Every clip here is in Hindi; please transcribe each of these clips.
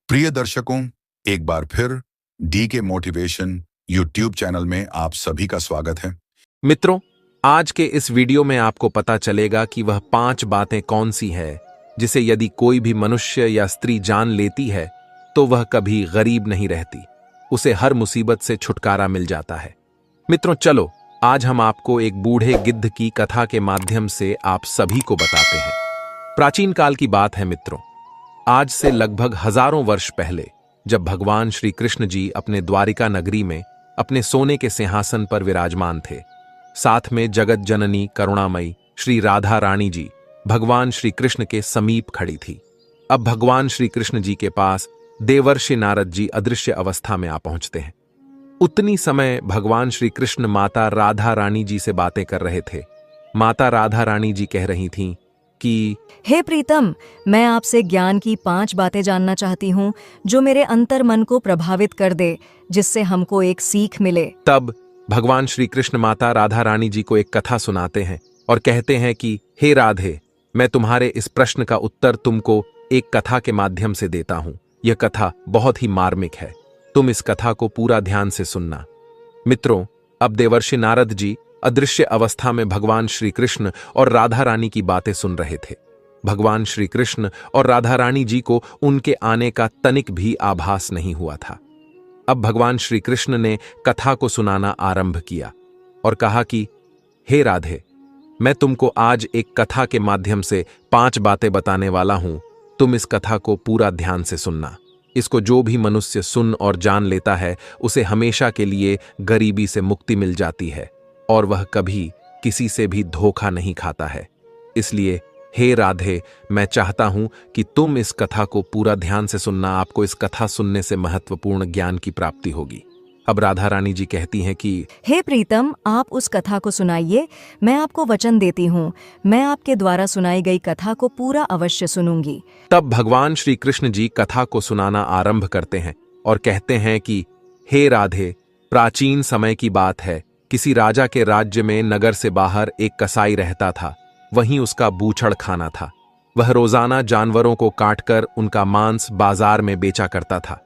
प्रिय दर्शकों, एक बार फिर डी के मोटिवेशन यूट्यूब चैनल में आप सभी का स्वागत है। मित्रों, आज के इस वीडियो में आपको पता चलेगा कि वह 5 बातें कौन सी है जिसे यदि कोई भी मनुष्य या स्त्री जान लेती है तो वह कभी गरीब नहीं रहती, उसे हर मुसीबत से छुटकारा मिल जाता है। मित्रों चलो, आज हम आपको एक बूढ़े गिद्ध की कथा के माध्यम से आप सभी को बताते हैं। प्राचीन काल की बात है मित्रों, आज से लगभग हजारों वर्ष पहले जब भगवान श्री कृष्ण जी अपने द्वारिका नगरी में अपने सोने के सिंहासन पर विराजमान थे, साथ में जगत जननी करुणामयी श्री राधा रानी जी भगवान श्री कृष्ण के समीप खड़ी थी। अब भगवान श्री कृष्ण जी के पास देवर्षि नारद जी अदृश्य अवस्था में आ पहुंचते हैं। उतनी समय भगवान श्री कृष्ण माता राधा रानी जी से बातें कर रहे थे। माता राधा रानी जी कह रही थीं कि हे प्रीतम, मैं आपसे ज्ञान की 5 बातें जानना चाहती हूँ जो मेरे अंतर मन को प्रभावित कर दे, जिससे हमको एक सीख मिले। तब भगवान श्री कृष्ण माता राधा रानी जी को एक कथा सुनाते हैं और कहते हैं कि हे राधे, मैं तुम्हारे इस प्रश्न का उत्तर तुमको एक कथा के माध्यम से देता हूं। यह कथा बहुत ही मार्मिक है, तुम इस कथा को पूरा ध्यान से सुनना। मित्रों, अब देवर्षि नारद जी अदृश्य अवस्था में भगवान श्री कृष्ण और राधा रानी की बातें सुन रहे थे। भगवान श्री कृष्ण और राधा रानी जी को उनके आने का तनिक भी आभास नहीं हुआ था। अब भगवान श्री कृष्ण ने कथा को सुनाना आरंभ किया और कहा कि हे राधे, मैं तुमको आज एक कथा के माध्यम से 5 बातें बताने वाला हूं। तुम इस कथा को पूरा ध्यान से सुनना। इसको जो भी मनुष्य सुन और जान लेता है उसे हमेशा के लिए गरीबी से मुक्ति मिल जाती है और वह कभी किसी से भी धोखा नहीं खाता है। इसलिए हे राधे, मैं चाहता हूं कि तुम इस कथा को पूरा ध्यान से सुनना। आपको इस कथा सुनने से महत्वपूर्ण ज्ञान की प्राप्ति होगी। अब राधा रानी जी कहती हैं कि हे प्रीतम, आप उस कथा को सुनाइए। मैं आपको वचन देती हूँ, मैं आपके द्वारा सुनाई गई कथा को पूरा अवश्य सुनूंगी। तब भगवान श्री कृष्ण जी कथा को सुनाना आरंभ करते हैं और कहते हैं कि हे राधे, प्राचीन समय की बात है। किसी राजा के राज्य में नगर से बाहर एक कसाई रहता था। वहीं उसका बूचड़ खाना था। वह रोजाना जानवरों को काटकर उनका मांस बाजार में बेचा करता था।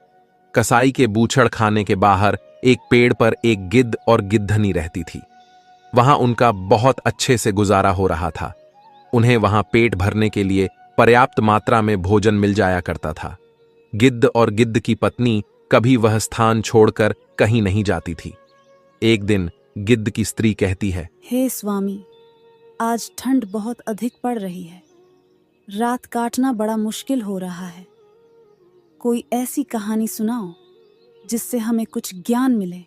कसाई के बूचड़ खाने के बाहर एक पेड़ पर एक गिद्ध और गिद्धनी रहती थी। वहां उनका बहुत अच्छे से गुजारा हो रहा था। उन्हें वहां पेट भरने के लिए पर्याप्त मात्रा में भोजन मिल जाया करता था। गिद्ध और गिद्ध की पत्नी कभी वह स्थान छोड़कर कहीं नहीं जाती थी। एक दिन गिद्ध की स्त्री कहती है, हे स्वामी, आज ठंड बहुत अधिक पड़ रही है। रात काटना बड़ा मुश्किल हो रहा है। कोई ऐसी कहानी सुनाओ जिससे हमें कुछ ज्ञान मिले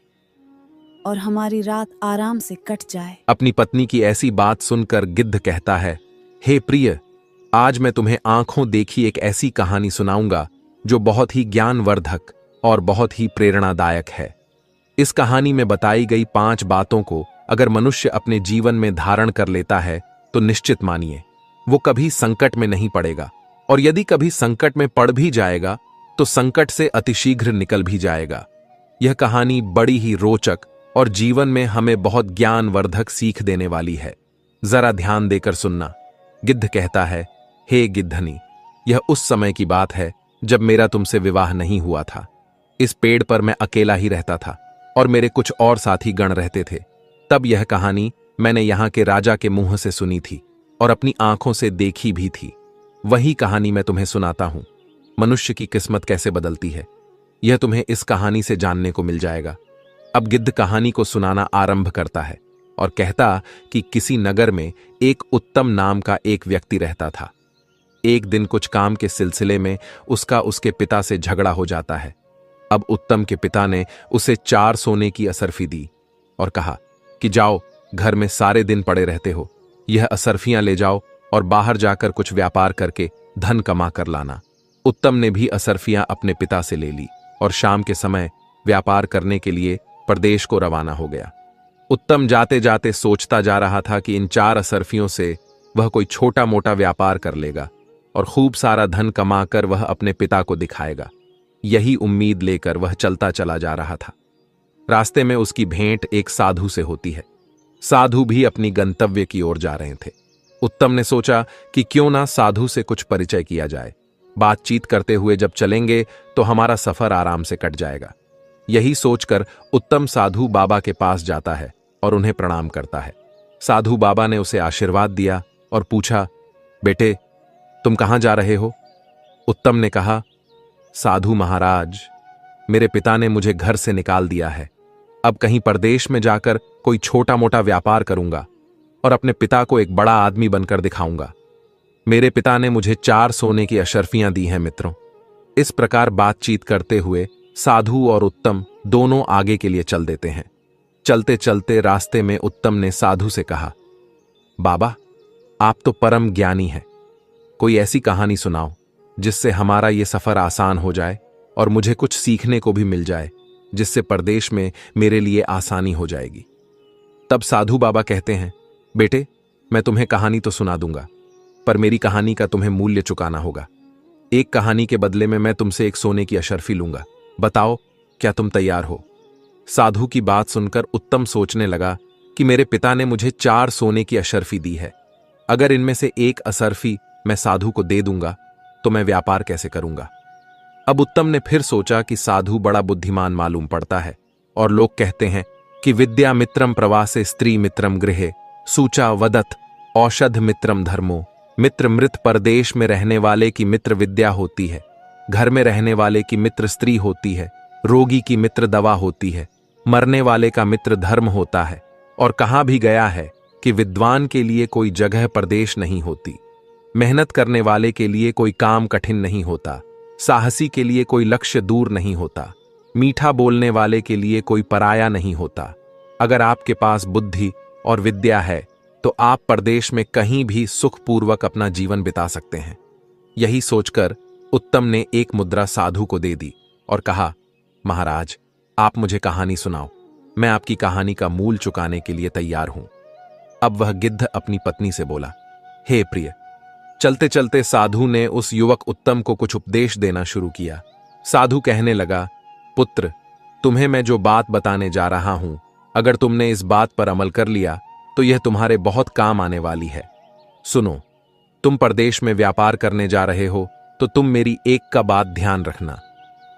और हमारी रात आराम से कट जाए। अपनी पत्नी की ऐसी बात सुनकर गिद्ध कहता है, हे प्रिय, आज मैं तुम्हें आंखों देखी एक ऐसी कहानी सुनाऊंगा जो बहुत ही ज्ञानवर्धक और बहुत ही प्रेरणादायक है। इस कहानी में बताई गई 5 बातों को अगर मनुष्य अपने जीवन में धारण कर लेता है तो निश्चित मानिए वो कभी संकट में नहीं पड़ेगा, और यदि कभी संकट में पड़ भी जाएगा तो संकट से अतिशीघ्र निकल भी जाएगा। यह कहानी बड़ी ही रोचक और जीवन में हमें बहुत ज्ञानवर्धक सीख देने वाली है। जरा ध्यान देकर सुनना। गिद्ध कहता है, हे गिद्धनी, यह उस समय की बात है जब मेरा तुमसे विवाह नहीं हुआ था। इस पेड़ पर मैं अकेला ही रहता था और मेरे कुछ और साथी गण रहते थे। तब यह कहानी मैंने यहाँ के राजा के मुंह से सुनी थी और अपनी आंखों से देखी भी थी। वही कहानी मैं तुम्हें सुनाता हूं। मनुष्य की किस्मत कैसे बदलती है, यह तुम्हें इस कहानी से जानने को मिल जाएगा। अब गिद्ध कहानी को सुनाना आरंभ करता है और कहता कि किसी नगर में एक उत्तम नाम का एक व्यक्ति रहता था। एक दिन कुछ काम के सिलसिले में उसका उसके पिता से झगड़ा हो जाता है। अब उत्तम के पिता ने उसे 4 सोने की असरफी दी और कहा कि जाओ, घर में सारे दिन पड़े रहते हो, यह असरफियां ले जाओ और बाहर जाकर कुछ व्यापार करके धन कमा कर लाना। उत्तम ने भी असरफियां अपने पिता से ले ली और शाम के समय व्यापार करने के लिए प्रदेश को रवाना हो गया। उत्तम जाते जाते सोचता जा रहा था कि इन 4 असरफियों से वह कोई छोटा मोटा व्यापार कर लेगा और खूब सारा धन कमाकर वह अपने पिता को दिखाएगा। यही उम्मीद लेकर वह चलता चला जा रहा था। रास्ते में उसकी भेंट एक साधु से होती है। साधु भी अपनी गंतव्य की ओर जा रहे थे। उत्तम ने सोचा कि क्यों ना साधु से कुछ परिचय किया जाए। बातचीत करते हुए जब चलेंगे तो हमारा सफर आराम से कट जाएगा। यही सोचकर उत्तम साधु बाबा के पास जाता है और उन्हें प्रणाम करता है। साधु बाबा ने उसे आशीर्वाद दिया और पूछा, बेटे तुम कहाँ जा रहे हो? उत्तम ने कहा, साधु महाराज, मेरे पिता ने मुझे घर से निकाल दिया है। अब कहीं परदेश में जाकर कोई छोटा मोटा व्यापार करूंगा और अपने पिता को एक बड़ा आदमी बनकर दिखाऊंगा। मेरे पिता ने मुझे 4 सोने की अशर्फियां दी हैं मित्रों। इस प्रकार बातचीत करते हुए साधु और उत्तम दोनों आगे के लिए चल देते हैं। चलते चलते रास्ते में उत्तम ने साधु से कहा, बाबा आप तो परम ज्ञानी हैं, कोई ऐसी कहानी सुनाओ जिससे हमारा ये सफर आसान हो जाए और मुझे कुछ सीखने को भी मिल जाए, जिससे परदेश में मेरे लिए आसानी हो जाएगी। तब साधु बाबा कहते हैं, बेटे मैं तुम्हें कहानी तो सुना दूंगा, पर मेरी कहानी का तुम्हें मूल्य चुकाना होगा। एक कहानी के बदले में मैं तुमसे एक सोने की अशर्फी लूंगा। बताओ क्या तुम तैयार हो? साधु की बात सुनकर उत्तम सोचने लगा कि मेरे पिता ने मुझे 4 सोने की अशर्फी दी है। अगर इनमें से एक अशर्फी मैं साधु को दे दूंगा तो मैं व्यापार कैसे करूंगा? अब उत्तम ने फिर सोचा कि साधु बड़ा बुद्धिमान मालूम पड़ता है और लोग कहते हैं कि विद्या मित्रम प्रवासे स्त्री मित्रम गृहे सूचा वदत औषध मित्रम धर्मो। मित्र मृत परदेश में रहने वाले की मित्र विद्या होती है, घर में रहने वाले की मित्र स्त्री होती है, रोगी की मित्र दवा होती है, मरने वाले का मित्र धर्म होता है। और कहा भी गया है कि विद्वान के लिए कोई जगह परदेश नहीं होती, मेहनत करने वाले के लिए कोई काम कठिन नहीं होता, साहसी के लिए कोई लक्ष्य दूर नहीं होता, मीठा बोलने वाले के लिए कोई पराया नहीं होता। अगर आपके पास बुद्धि और विद्या है तो आप परदेश में कहीं भी सुखपूर्वक अपना जीवन बिता सकते हैं। यही सोचकर उत्तम ने एक मुद्रा साधु को दे दी और कहा, महाराज आप मुझे कहानी सुनाओ, मैं आपकी कहानी का मूल चुकाने के लिए तैयार हूं। अब वह गिद्ध अपनी पत्नी से बोला, हे प्रिय। चलते चलते साधु ने उस युवक उत्तम को कुछ उपदेश देना शुरू किया। साधु कहने लगा, पुत्र तुम्हें मैं जो बात बताने जा रहा हूं, अगर तुमने इस बात पर अमल कर लिया तो यह तुम्हारे बहुत काम आने वाली है। सुनो, तुम परदेश में व्यापार करने जा रहे हो तो तुम मेरी एक का बात ध्यान रखना।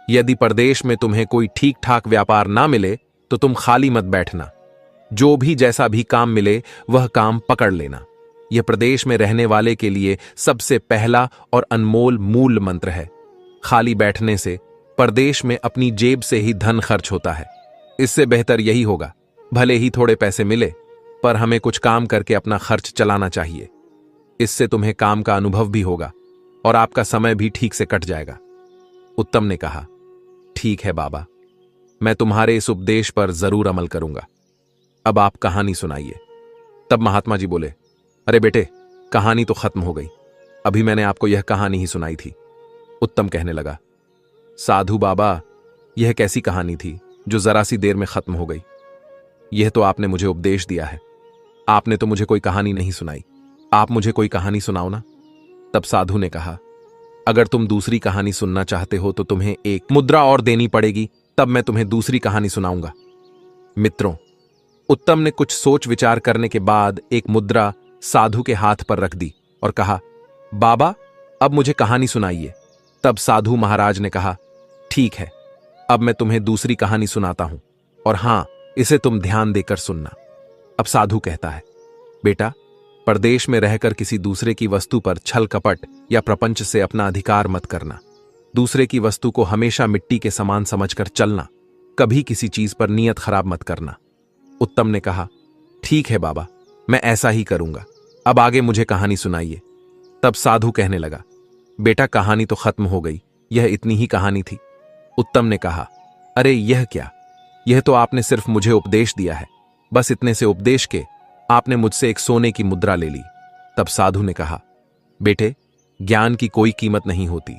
यदि परदेश में तुम्हें कोई ठीक ठाक व्यापार ना मिले तो तुम खाली मत बैठना, जो भी जैसा भी काम मिले वह काम पकड़ लेना। यह प्रदेश में रहने वाले के लिए सबसे पहला और अनमोल मूल मंत्र है। खाली बैठने से परदेश में अपनी जेब से ही धन खर्च होता है। इससे बेहतर यही होगा, भले ही थोड़े पैसे मिले पर हमें कुछ काम करके अपना खर्च चलाना चाहिए। इससे तुम्हें काम का अनुभव भी होगा और आपका समय भी ठीक से कट जाएगा। उत्तम ने कहा, ठीक है बाबा, मैं तुम्हारे इस उपदेश पर जरूर अमल करूंगा। अब आप कहानी सुनाइए। तब महात्मा जी बोले, अरे बेटे कहानी तो खत्म हो गई, अभी मैंने आपको यह कहानी ही सुनाई थी। उत्तम कहने लगा, साधु बाबा यह कैसी कहानी थी जो जरा सी देर में खत्म हो गई? यह तो आपने मुझे उपदेश दिया है, आपने तो मुझे कोई कहानी नहीं सुनाई। आप मुझे कोई कहानी सुनाओ ना। तब साधु ने कहा, अगर तुम दूसरी कहानी सुनना चाहते हो तो तुम्हें एक मुद्रा और देनी पड़ेगी, तब मैं तुम्हें दूसरी कहानी सुनाऊंगा। मित्रों, उत्तम ने कुछ सोच विचार करने के बाद एक मुद्रा साधु के हाथ पर रख दी और कहा, बाबा अब मुझे कहानी सुनाइए। तब साधु महाराज ने कहा, ठीक है, अब मैं तुम्हें दूसरी कहानी सुनाता हूं, और हां इसे तुम ध्यान देकर सुनना। अब साधु कहता है, बेटा परदेश में रहकर किसी दूसरे की वस्तु पर छल कपट या प्रपंच से अपना अधिकार मत करना। दूसरे की वस्तु को हमेशा मिट्टी के समान समझकर चलना, कभी किसी चीज पर नीयत खराब मत करना। उत्तम ने कहा, ठीक है बाबा, मैं ऐसा ही करूंगा। अब आगे मुझे कहानी सुनाइए। तब साधु कहने लगा, बेटा कहानी तो खत्म हो गई, यह इतनी ही कहानी थी। उत्तम ने कहा, अरे यह क्या, यह तो आपने सिर्फ मुझे उपदेश दिया है, बस इतने से उपदेश के आपने मुझसे एक सोने की मुद्रा ले ली। तब साधु ने कहा, बेटे ज्ञान की कोई कीमत नहीं होती,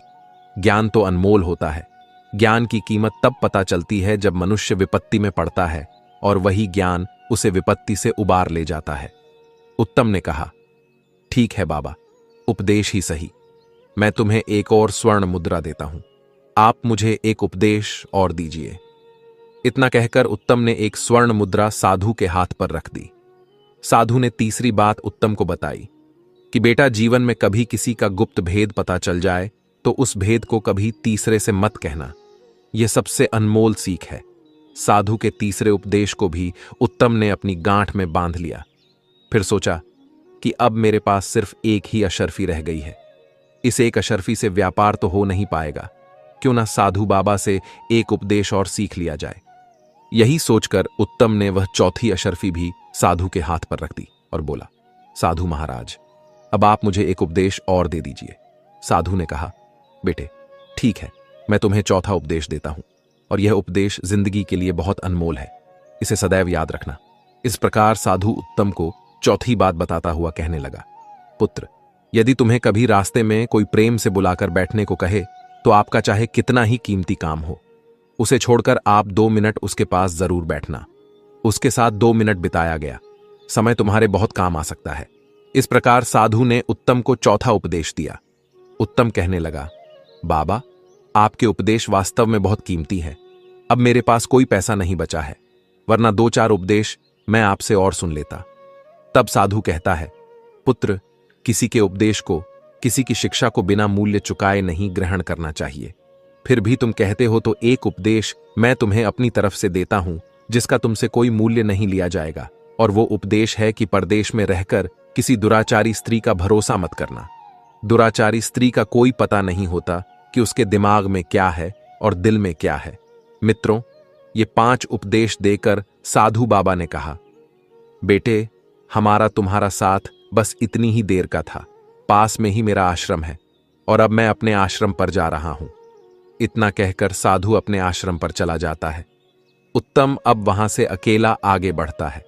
ज्ञान तो अनमोल होता है। ज्ञान की कीमत तब पता चलती है जब मनुष्य विपत्ति में पड़ता है और वही ज्ञान उसे विपत्ति से उबार ले जाता है। उत्तम ने कहा, ठीक है बाबा, उपदेश ही सही, मैं तुम्हें एक और स्वर्ण मुद्रा देता हूं, आप मुझे एक उपदेश और दीजिए। इतना कहकर उत्तम ने एक स्वर्ण मुद्रा साधु के हाथ पर रख दी। साधु ने तीसरी बात उत्तम को बताई कि बेटा जीवन में कभी किसी का गुप्त भेद पता चल जाए तो उस भेद को कभी तीसरे से मत कहना। यह सबसे अनमोल सीख है। साधु के तीसरे उपदेश को भी उत्तम ने अपनी गांठ में बांध लिया। फिर सोचा कि अब मेरे पास सिर्फ एक ही अशर्फी रह गई है। इस एक अशर्फी से व्यापार तो हो नहीं पाएगा, क्यों ना साधु बाबा से एक उपदेश और सीख लिया जाए। यही सोचकर उत्तम ने वह चौथी अशर्फी भी साधु के हाथ पर रख दी और बोला, साधु महाराज, अब आप मुझे एक उपदेश और दे दीजिए। साधु ने कहा, बेटे ठीक है, मैं तुम्हें चौथा उपदेश देता हूं, और यह उपदेश जिंदगी के लिए बहुत अनमोल है। इसे सदैव याद रखना। इस प्रकार साधु उत्तम को चौथी बात बताता हुआ कहने लगा, पुत्र, यदि तुम्हें कभी रास्ते में कोई प्रेम से बुलाकर बैठने को कहे तो आपका चाहे कितना ही कीमती काम हो, उसे छोड़कर आप 2 मिनट उसके पास जरूर बैठना। उसके साथ 2 मिनट बिताया गया समय तुम्हारे बहुत काम आ सकता है। इस प्रकार साधु ने उत्तम को चौथा उपदेश दिया। उत्तम कहने लगा, बाबा, आपके उपदेश वास्तव में बहुत कीमती हैं। अब मेरे पास कोई पैसा नहीं बचा है, वरना 2-4 उपदेश मैं आपसे और सुन लेता। तब साधु कहता है, पुत्र, किसी के उपदेश को, किसी की शिक्षा को बिना मूल्य चुकाए नहीं ग्रहण करना चाहिए। फिर भी तुम कहते हो तो एक उपदेश मैं तुम्हें अपनी तरफ से देता हूं, जिसका तुमसे कोई मूल्य नहीं लिया जाएगा, और वो उपदेश है कि परदेश में रहकर किसी दुराचारी स्त्री का भरोसा मत करना। दुराचारी स्त्री का कोई पता नहीं होता कि उसके दिमाग में क्या है और दिल में क्या है। मित्रों, ये 5 उपदेश देकर साधु बाबा ने कहा, बेटे, हमारा तुम्हारा साथ बस इतनी ही देर का था। पास में ही मेरा आश्रम है और अब मैं अपने आश्रम पर जा रहा हूं। इतना कहकर साधु अपने आश्रम पर चला जाता है। उत्तम अब वहां से अकेला आगे बढ़ता है,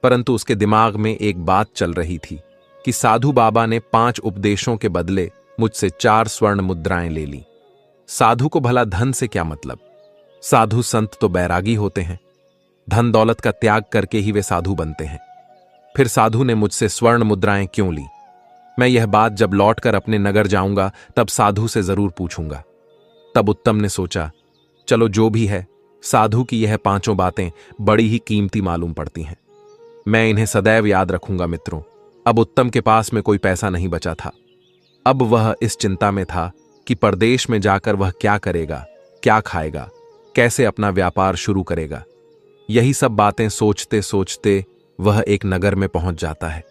परंतु उसके दिमाग में एक बात चल रही थी कि साधु बाबा ने 5 उपदेशों के बदले मुझसे 4 स्वर्ण मुद्राएं ले ली। साधु को भला धन से क्या मतलब? साधु संत तो बैरागी होते हैं, धन दौलत का त्याग करके ही वे साधु बनते हैं। फिर साधु ने मुझसे स्वर्ण मुद्राएं क्यों ली? मैं यह बात जब लौटकर अपने नगर जाऊंगा तब साधु से जरूर पूछूंगा। तब उत्तम ने सोचा, चलो जो भी है, साधु की यह 5 बातें बड़ी ही कीमती मालूम पड़ती हैं। मैं इन्हें सदैव याद रखूंगा। मित्रों, अब उत्तम के पास में कोई पैसा नहीं बचा था। अब वह इस चिंता में था कि परदेश में जाकर वह क्या करेगा, क्या खाएगा, कैसे अपना व्यापार शुरू करेगा। यही सब बातें सोचते सोचते वह एक नगर में पहुंच जाता है।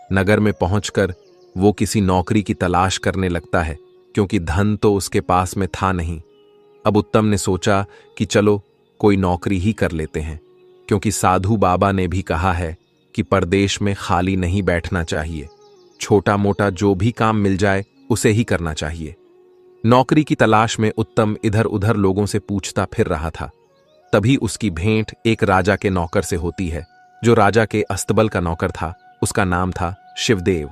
नगर में पहुंचकर वो किसी नौकरी की तलाश करने लगता है, क्योंकि धन तो उसके पास में था नहीं। अब उत्तम ने सोचा कि चलो कोई नौकरी ही कर लेते हैं, क्योंकि साधु बाबा ने भी कहा है कि परदेश में खाली नहीं बैठना चाहिए। छोटा मोटा जो भी काम मिल जाए उसे ही करना चाहिए। नौकरी की तलाश में उत्तम इधर उधर लोगों से पूछता फिर रहा था। तभी उसकी भेंट एक राजा के नौकर से होती है, जो राजा के अस्तबल का नौकर था। उसका नाम था शिवदेव।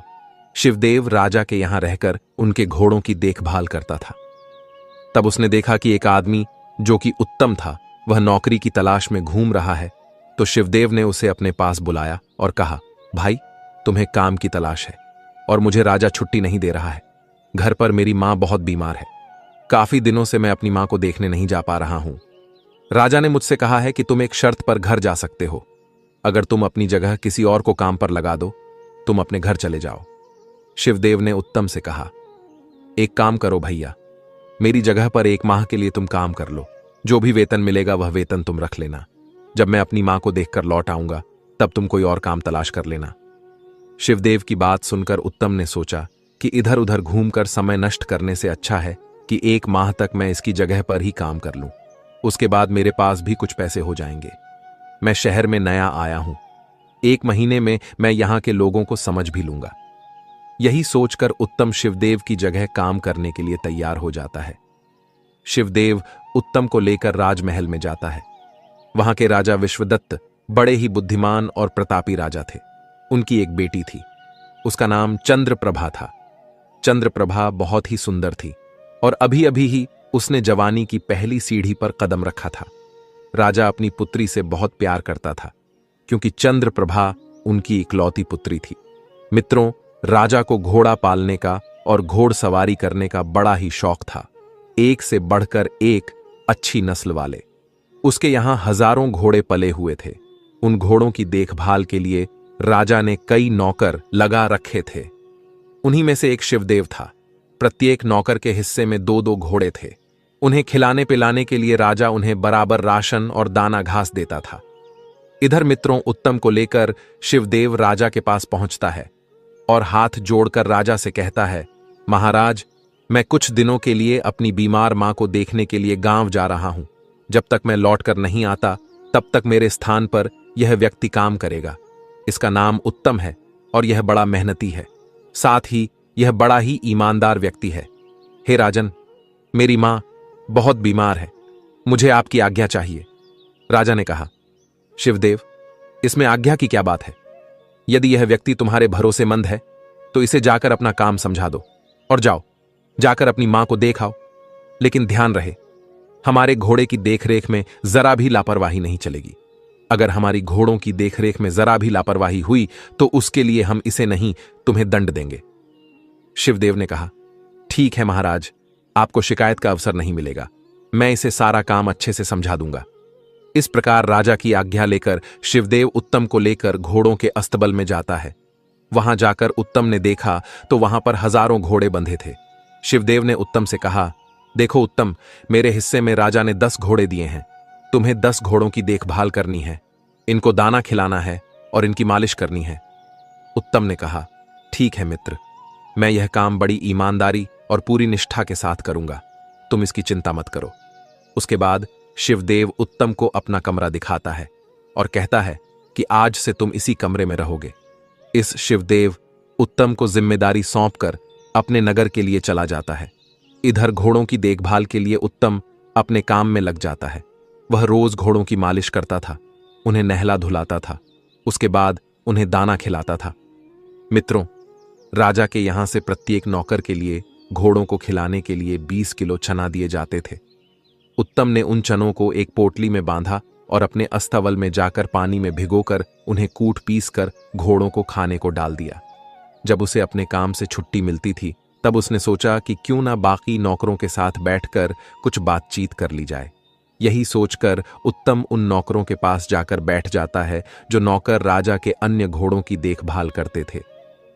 शिवदेव राजा के यहां रहकर उनके घोड़ों की देखभाल करता था। तब उसने देखा कि एक आदमी जो कि उत्तम था, वह नौकरी की तलाश में घूम रहा है। तो शिवदेव ने उसे अपने पास बुलाया और कहा, भाई, तुम्हें काम की तलाश है और मुझे राजा छुट्टी नहीं दे रहा है। घर पर मेरी मां बहुत बीमार है। काफी दिनों से मैं अपनी मां को देखने नहीं जा पा रहा हूं। राजा ने मुझसे कहा है कि तुम एक शर्त पर घर जा सकते हो। अगर तुम अपनी जगह किसी और को काम पर लगा दो, तुम अपने घर चले जाओ। शिवदेव ने उत्तम से कहा, एक काम करो भैया, मेरी जगह पर 1 माह के लिए तुम काम कर लो। जो भी वेतन मिलेगा वह वेतन तुम रख लेना। जब मैं अपनी मां को देखकर लौट आऊंगा तब तुम कोई और काम तलाश कर लेना। शिवदेव की बात सुनकर उत्तम ने सोचा कि इधर उधर घूमकर समय नष्ट करने से अच्छा है कि 1 माह तक मैं इसकी जगह पर ही काम कर लूं। उसके बाद मेरे पास भी कुछ पैसे हो जाएंगे। मैं शहर में नया आया हूं, 1 महीने में मैं यहां के लोगों को समझ भी लूंगा। यही सोचकर उत्तम शिवदेव की जगह काम करने के लिए तैयार हो जाता है। शिवदेव उत्तम को लेकर राजमहल में जाता है। वहां के राजा विश्वदत्त बड़े ही बुद्धिमान और प्रतापी राजा थे। उनकी एक बेटी थी, उसका नाम चंद्रप्रभा था। चंद्रप्रभा बहुत ही सुंदर थी और अभी अभी ही उसने जवानी की पहली सीढ़ी पर कदम रखा था। राजा अपनी पुत्री से बहुत प्यार करता था, क्योंकि चंद्रप्रभा उनकी इकलौती पुत्री थी। मित्रों, राजा को घोड़ा पालने का और घोड़सवारी करने का बड़ा ही शौक था। एक से बढ़कर एक अच्छी नस्ल वाले उसके यहां हजारों घोड़े पले हुए थे। उन घोड़ों की देखभाल के लिए राजा ने कई नौकर लगा रखे थे। उन्हीं में से एक शिवदेव था। प्रत्येक नौकर के हिस्से में 2-2 घोड़े थे। उन्हें खिलाने पिलाने के लिए राजा उन्हें बराबर राशन और दाना घास देता था। इधर मित्रों, उत्तम को लेकर शिवदेव राजा के पास पहुंचता है और हाथ जोड़कर राजा से कहता है, महाराज, मैं कुछ दिनों के लिए अपनी बीमार मां को देखने के लिए गांव जा रहा हूं। जब तक मैं लौटकर नहीं आता तब तक मेरे स्थान पर यह व्यक्ति काम करेगा। इसका नाम उत्तम है और यह बड़ा मेहनती है, साथ ही यह बड़ा ही ईमानदार व्यक्ति है। हे राजन, मेरी मां बहुत बीमार है, मुझे आपकी आज्ञा चाहिए। राजा ने कहा, शिवदेव, इसमें आज्ञा की क्या बात है? यदि यह व्यक्ति तुम्हारे भरोसेमंद है तो इसे जाकर अपना काम समझा दो और जाओ, जाकर अपनी मां को देख आओ। लेकिन ध्यान रहे, हमारे घोड़े की देखरेख में जरा भी लापरवाही नहीं चलेगी। अगर हमारी घोड़ों की देखरेख में जरा भी लापरवाही हुई तो उसके लिए हम इसे नहीं, तुम्हें दंड देंगे। शिवदेव ने कहा, ठीक है महाराज, आपको शिकायत का अवसर नहीं मिलेगा, मैं इसे सारा काम अच्छे से समझा दूंगा। इस प्रकार राजा की आज्ञा लेकर शिवदेव उत्तम को लेकर घोड़ों के अस्तबल में जाता है। वहां जाकर उत्तम ने देखा तो वहां पर हजारों घोड़े बंधे थे। शिवदेव ने उत्तम से कहा, देखो उत्तम, मेरे हिस्से में राजा ने 10 घोड़े दिए हैं। तुम्हें 10 घोड़ों की देखभाल करनी है, इनको दाना खिलाना है और इनकी मालिश करनी है। उत्तम ने कहा, ठीक है मित्र, मैं यह काम बड़ी ईमानदारी और पूरी निष्ठा के साथ करूंगा, तुम इसकी चिंता मत करो। उसके बाद शिवदेव उत्तम को अपना कमरा दिखाता है और कहता है कि आज से तुम इसी कमरे में रहोगे। इस शिवदेव उत्तम को जिम्मेदारी सौंपकर अपने नगर के लिए चला जाता है। इधर घोड़ों की देखभाल के लिए उत्तम अपने काम में लग जाता है। वह रोज घोड़ों की मालिश करता था, उन्हें नहला धुलाता था, उसके बाद उन्हें दाना खिलाता था। मित्रों, राजा के यहां से प्रत्येक नौकर के लिए घोड़ों को खिलाने के लिए 20 किलो चना दिए जाते थे। उत्तम ने उन चनों को एक पोटली में बांधा और अपने अस्तबल में जाकर पानी में भिगोकर उन्हें कूट पीस कर घोड़ों को खाने को डाल दिया। जब उसे अपने काम से छुट्टी मिलती थी तब उसने सोचा कि क्यों ना बाकी नौकरों के साथ बैठकर कुछ बातचीत कर ली जाए। यही सोचकर उत्तम उन नौकरों के पास जाकर बैठ जाता है जो नौकर राजा के अन्य घोड़ों की देखभाल करते थे।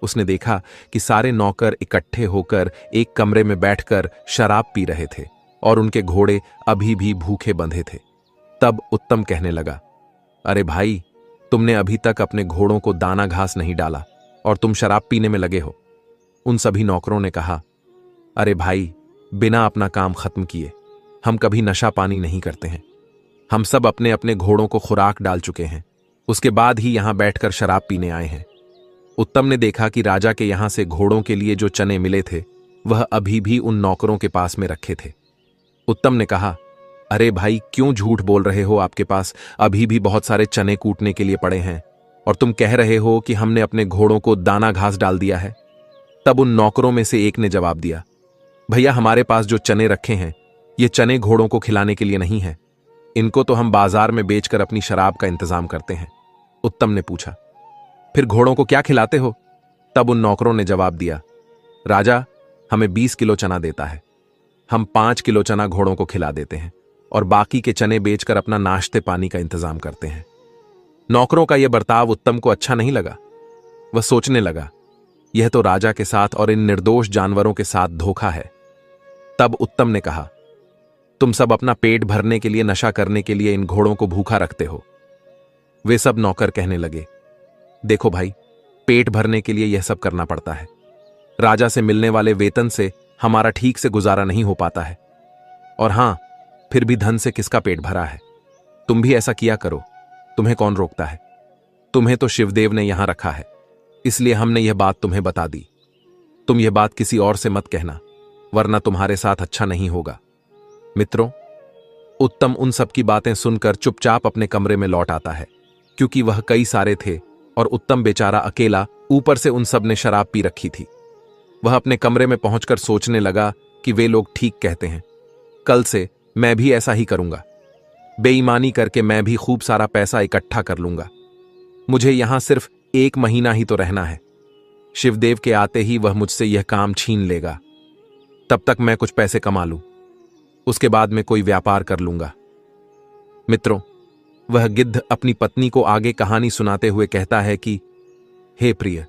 उसने देखा कि सारे नौकर इकट्ठे होकर एक कमरे में बैठकर शराब पी रहे थे और उनके घोड़े अभी भी भूखे बंधे थे। तब उत्तम कहने लगा, अरे भाई, तुमने अभी तक अपने घोड़ों को दाना घास नहीं डाला और तुम शराब पीने में लगे हो। उन सभी नौकरों ने कहा, अरे भाई, बिना अपना काम खत्म किए हम कभी नशा पानी नहीं करते हैं। हम सब अपने अपने घोड़ों को खुराक डाल चुके हैं, उसके बाद ही यहां बैठकर शराब पीने आए हैं। उत्तम ने देखा कि राजा के यहां से घोड़ों के लिए जो चने मिले थे वह अभी भी उन नौकरों के पास में रखे थे। उत्तम ने कहा, अरे भाई, क्यों झूठ बोल रहे हो? आपके पास अभी भी बहुत सारे चने कूटने के लिए पड़े हैं और तुम कह रहे हो कि हमने अपने घोड़ों को दाना घास डाल दिया है। तब उन नौकरों में से एक ने जवाब दिया, भैया, हमारे पास जो चने रखे हैं ये चने घोड़ों को खिलाने के लिए नहीं है, इनको तो हम बाजार में बेचकर अपनी शराब का इंतजाम करते हैं। उत्तम ने पूछा, फिर घोड़ों को क्या खिलाते हो? तब उन नौकरों ने जवाब दिया, राजा हमें 20 किलो चना देता है, हम 5 किलो चना घोड़ों को खिला देते हैं और बाकी के चने बेचकर अपना नाश्ते पानी का इंतजाम करते हैं। नौकरों का यह बर्ताव उत्तम को अच्छा नहीं लगा। वह सोचने लगा, यह तो राजा के साथ और इन निर्दोष जानवरों के साथ धोखा है। तब उत्तम ने कहा, तुम सब अपना पेट भरने के लिए, नशा करने के लिए इन घोड़ों को भूखा रखते हो। वे सब नौकर कहने लगे, देखो भाई, पेट भरने के लिए यह सब करना पड़ता है। राजा से मिलने वाले वेतन से हमारा ठीक से गुजारा नहीं हो पाता है, और हां, फिर भी धन से किसका पेट भरा है। तुम भी ऐसा किया करो, तुम्हें कौन रोकता है? तुम्हें तो शिवदेव ने यहां रखा है, इसलिए हमने यह बात तुम्हें बता दी। तुम यह बात किसी और से मत कहना, वरना तुम्हारे साथ अच्छा नहीं होगा। मित्रों, उत्तम उन सब की बातें सुनकर चुपचाप अपने कमरे में लौट आता है, क्योंकि वह कई सारे थे और उत्तम बेचारा अकेला, ऊपर से उन सब ने शराब पी रखी थी। वह अपने कमरे में पहुंचकर सोचने लगा कि वे लोग ठीक कहते हैं, कल से मैं भी ऐसा ही करूंगा। बेईमानी करके मैं भी खूब सारा पैसा इकट्ठा कर लूंगा। मुझे यहां सिर्फ 1 महीना ही तो रहना है। शिवदेव के आते ही वह मुझसे यह काम छीन लेगा। तब तक मैं कुछ पैसे कमा लूं, उसके बाद मैं कोई व्यापार कर लूंगा। मित्रों, वह गिद्ध अपनी पत्नी को आगे कहानी सुनाते हुए कहता है कि हे प्रिय,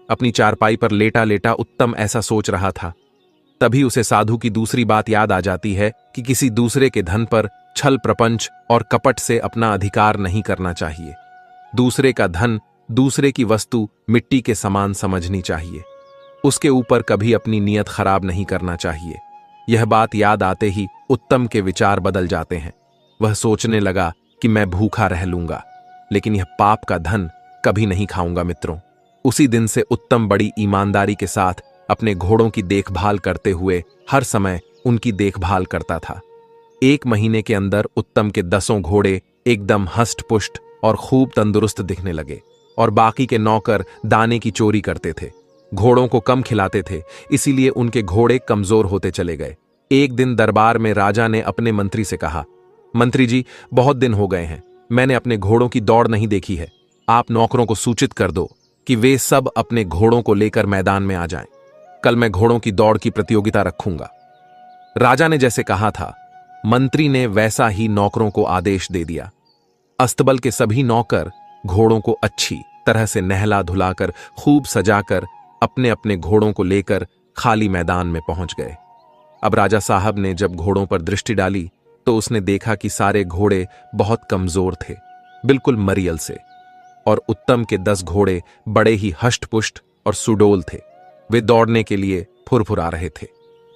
अपनी चारपाई पर लेटा लेटा उत्तम ऐसा सोच रहा था तभी उसे साधु की दूसरी बात याद आ जाती है कि किसी दूसरे के धन पर छल प्रपंच और कपट से अपना अधिकार नहीं करना चाहिए। दूसरे का धन, दूसरे की वस्तु मिट्टी के समान समझनी चाहिए। उसके ऊपर कभी अपनी नीयत खराब नहीं करना चाहिए। यह बात याद आते ही उत्तम के विचार बदल जाते हैं। वह सोचने लगा कि मैं भूखा रह लूंगा, लेकिन यह पाप का धन कभी नहीं खाऊंगा। मित्रों, उसी दिन से उत्तम बड़ी ईमानदारी के साथ अपने घोड़ों की देखभाल करते हुए हर समय उनकी देखभाल करता था। 1 महीने के अंदर उत्तम के 10 घोड़े एकदम हष्ट-पुष्ट और खूब तंदुरुस्त दिखने लगे और बाकी के नौकर दाने की चोरी करते थे, घोड़ों को कम खिलाते थे, इसीलिए उनके घोड़े कमजोर होते चले गए। एक दिन दरबार में राजा ने अपने मंत्री से कहा, मंत्री जी, बहुत दिन हो गए हैं, मैंने अपने घोड़ों की दौड़ नहीं देखी है। आप नौकरों को सूचित कर दो कि वे सब अपने घोड़ों को लेकर मैदान में आ जाएं। कल मैं घोड़ों की दौड़ की प्रतियोगिता रखूंगा। राजा ने जैसे कहा था, मंत्री ने वैसा ही नौकरों को आदेश दे दिया। अस्तबल के सभी नौकर घोड़ों को अच्छी तरह से नहला धुलाकर खूब सजाकर अपने अपने घोड़ों को लेकर खाली मैदान में पहुंच गए। अब राजा साहब ने जब घोड़ों पर दृष्टि डाली तो उसने देखा कि सारे घोड़े बहुत कमजोर थे, बिल्कुल मरियल से, और उत्तम के 10 घोड़े बड़े ही हष्ट-पुष्ट और सुडौल थे। वे दौड़ने के लिए फुरफुरा रहे थे।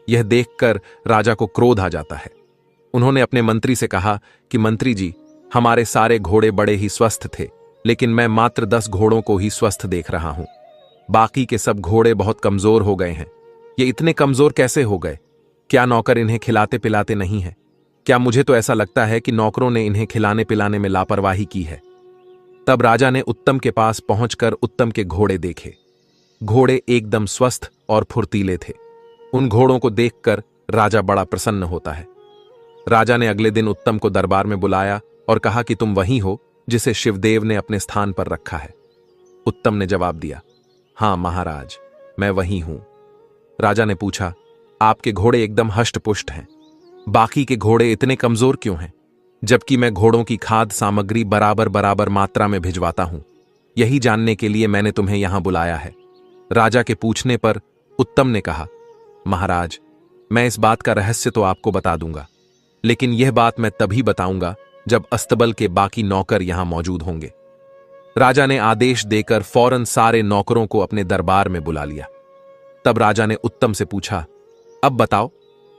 यह देखकर राजा को क्रोध आ जाता है। उन्होंने अपने मंत्री से कहा कि मंत्री जी, हमारे सारे घोड़े बड़े ही स्वस्थ थे, लेकिन मैं मात्र 10 घोड़ों को ही स्वस्थ देख रहा हूं। बाकी के सब घोड़े बहुत कमजोर हो गए हैं। ये इतने कमजोर कैसे हो गए? क्या नौकर इन्हें खिलाते पिलाते नहीं है? क्या मुझे तो ऐसा लगता है कि नौकरों ने इन्हें खिलाने पिलाने में लापरवाही की है। तब राजा ने उत्तम के पास पहुंचकर उत्तम के घोड़े देखे। घोड़े एकदम स्वस्थ और फुर्तीले थे। उन घोड़ों को देखकर राजा बड़ा प्रसन्न होता है। राजा ने अगले दिन उत्तम को दरबार में बुलाया और कहा कि तुम वही हो जिसे शिवदेव ने अपने स्थान पर रखा है। उत्तम ने जवाब दिया, हां महाराज, मैं वही हूं। राजा ने पूछा, आपके घोड़े एकदम हष्ट-पुष्ट हैं, बाकी के घोड़े इतने कमजोर क्यों हैं, जबकि मैं घोड़ों की खाद्य सामग्री बराबर बराबर मात्रा में भिजवाता हूं? यही जानने के लिए मैंने तुम्हें यहां बुलाया है। राजा के पूछने पर उत्तम ने कहा, महाराज, मैं इस बात का रहस्य तो आपको बता दूंगा, लेकिन यह बात मैं तभी बताऊंगा जब अस्तबल के बाकी नौकर यहां मौजूद होंगे। राजा ने आदेश देकर फौरन सारे नौकरों को अपने दरबार में बुला लिया। तब राजा ने उत्तम से पूछा, अब बताओ,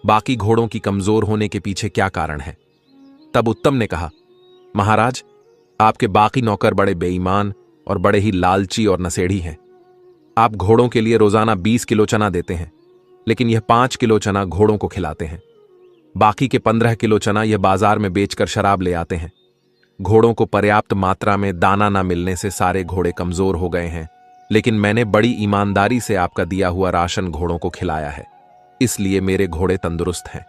बाकी घोड़ों की कमजोर होने के पीछे क्या कारण है? तब उत्तम ने कहा, महाराज, आपके बाकी नौकर बड़े बेईमान और बड़े ही लालची और नशेड़ी हैं। आप घोड़ों के लिए रोजाना 20 किलो चना देते हैं, लेकिन यह 5 किलो चना घोड़ों को खिलाते हैं। बाकी के 15 किलो चना यह बाजार में बेचकर शराब ले आते हैं। घोड़ों को पर्याप्त मात्रा में दाना न मिलने से सारे घोड़े कमजोर हो गए हैं, लेकिन मैंने बड़ी ईमानदारी से आपका दिया हुआ राशन घोड़ों को खिलाया है, इसलिए मेरे घोड़े तंदुरुस्त हैं।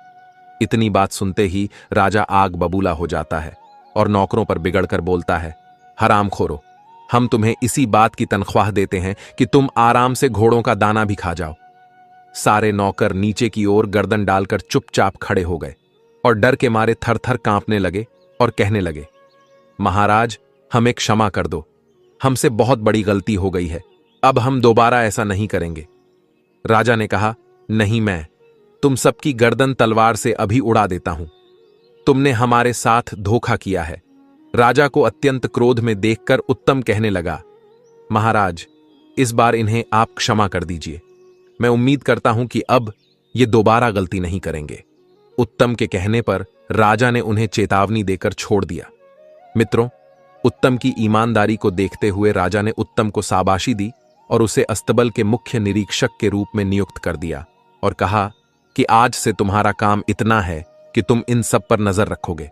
इतनी बात सुनते ही राजा आग बबूला हो जाता है और नौकरों पर बिगड़कर बोलता है, हरामखोरो, हम तुम्हें इसी बात की तनख्वाह देते हैं कि तुम आराम से घोड़ों का दाना भी खा जाओ। सारे नौकर नीचे की ओर गर्दन डालकर चुपचाप खड़े हो गए और डर के मारे थर-थर कांपने लगे और कहने लगे, महाराज, हमें क्षमा कर दो, हमसे बहुत बड़ी गलती हो गई है, अब हम दोबारा ऐसा नहीं करेंगे। राजा ने कहा, नहीं, मैं तुम सबकी गर्दन तलवार से अभी उड़ा देता हूं। तुमने हमारे साथ धोखा किया है। राजा को अत्यंत क्रोध में देखकर उत्तम कहने लगा, महाराज, इस बार इन्हें आप क्षमा कर दीजिए। मैं उम्मीद करता हूं कि अब ये दोबारा गलती नहीं करेंगे। उत्तम के कहने पर राजा ने उन्हें चेतावनी देकर छोड़ दिया। मित्रों, उत्तम की ईमानदारी को देखते हुए राजा ने उत्तम को शाबाशी दी और उसे अस्तबल के मुख्य निरीक्षक के रूप में नियुक्त कर दिया और कहा कि आज से तुम्हारा काम इतना है कि तुम इन सब पर नजर रखोगे।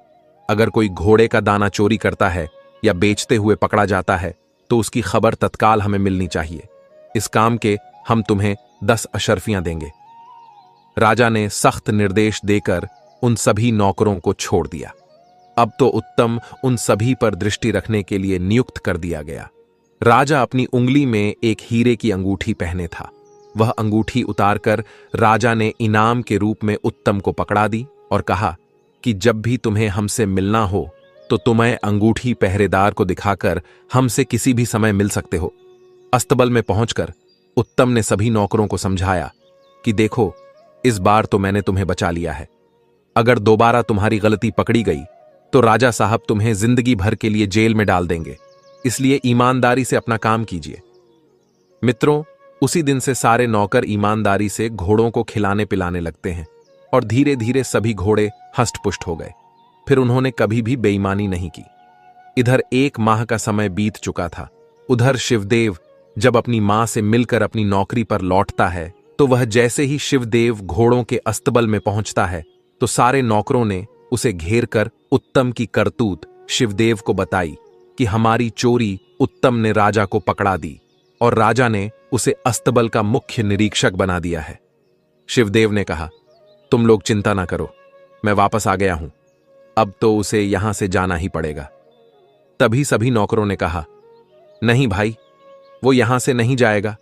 अगर कोई घोड़े का दाना चोरी करता है या बेचते हुए पकड़ा जाता है तो उसकी खबर तत्काल हमें मिलनी चाहिए। इस काम के हम तुम्हें 10 अशर्फियां देंगे। राजा ने सख्त निर्देश देकर उन सभी नौकरों को छोड़ दिया। अब तो उत्तम उन सभी पर दृष्टि रखने के लिए नियुक्त कर दिया गया। राजा अपनी उंगली में एक हीरे की अंगूठी पहने था। वह अंगूठी उतारकर राजा ने इनाम के रूप में उत्तम को पकड़ा दी और कहा कि जब भी तुम्हें हमसे मिलना हो तो तुम्हें अंगूठी पहरेदार को दिखाकर हमसे किसी भी समय मिल सकते हो। अस्तबल में पहुंचकर उत्तम ने सभी नौकरों को समझाया कि देखो, इस बार तो मैंने तुम्हें बचा लिया है। अगर दोबारा तुम्हारी गलती पकड़ी गई तो राजा साहब तुम्हें जिंदगी भर के लिए जेल में डाल देंगे, इसलिए ईमानदारी से अपना काम कीजिए। मित्रों, उसी दिन से सारे नौकर ईमानदारी से घोड़ों को खिलाने पिलाने लगते हैं और धीरे धीरे सभी घोड़े हष्टपुष्ट हो गए। फिर उन्होंने कभी भी बेईमानी नहीं की। इधर 1 माह का समय बीत चुका था। उधर शिवदेव जब अपनी मां से मिलकर अपनी नौकरी पर लौटता है तो वह जैसे ही शिवदेव घोड़ों के अस्तबल में पहुंचता है तो सारे नौकरों ने उसे घेर कर उत्तम की करतूत शिवदेव को बताई कि हमारी चोरी उत्तम ने राजा को पकड़ा दी और राजा ने उसे अस्तबल का मुख्य निरीक्षक बना दिया है। शिवदेव ने कहा, तुम लोग चिंता ना करो, मैं वापस आ गया हूं, अब तो उसे यहां से जाना ही पड़ेगा। तभी सभी नौकरों ने कहा, नहीं भाई, वो यहां से नहीं जाएगा,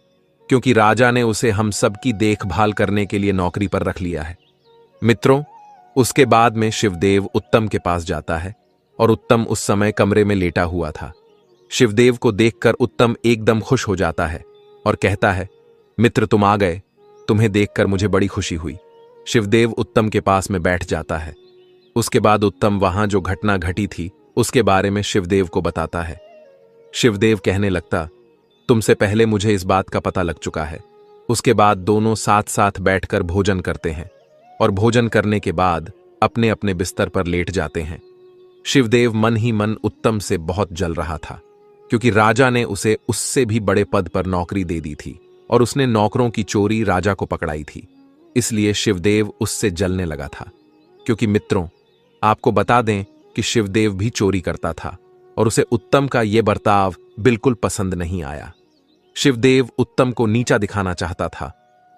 क्योंकि राजा ने उसे हम सबकी देखभाल करने के लिए नौकरी पर रख लिया है। मित्रों, उसके बाद में शिवदेव उत्तम के पास जाता है और उत्तम उस समय कमरे में लेटा हुआ था। शिवदेव को देखकर उत्तम एकदम खुश हो जाता है और कहता है, मित्र तुम आ गए, तुम्हें देखकर मुझे बड़ी खुशी हुई। शिवदेव उत्तम के पास में बैठ जाता है। उसके बाद उत्तम वहां जो घटना घटी थी उसके बारे में शिवदेव को बताता है। शिवदेव कहने लगता, तुमसे पहले मुझे इस बात का पता लग चुका है। उसके बाद दोनों साथ साथ बैठकर भोजन करते हैं और भोजन करने के बाद अपने अपने बिस्तर पर लेट जाते हैं। शिवदेव मन ही मन उत्तम से बहुत जल रहा था, क्योंकि राजा ने उसे उससे भी बड़े पद पर नौकरी दे दी थी और उसने नौकरों की चोरी राजा को पकड़ाई थी। इसलिए शिवदेव उससे जलने लगा था। क्योंकि मित्रों, आपको बता दें कि शिवदेव भी चोरी करता था और उसे उत्तम का यह बर्ताव बिल्कुल पसंद नहीं आया। शिवदेव उत्तम को नीचा दिखाना चाहता था,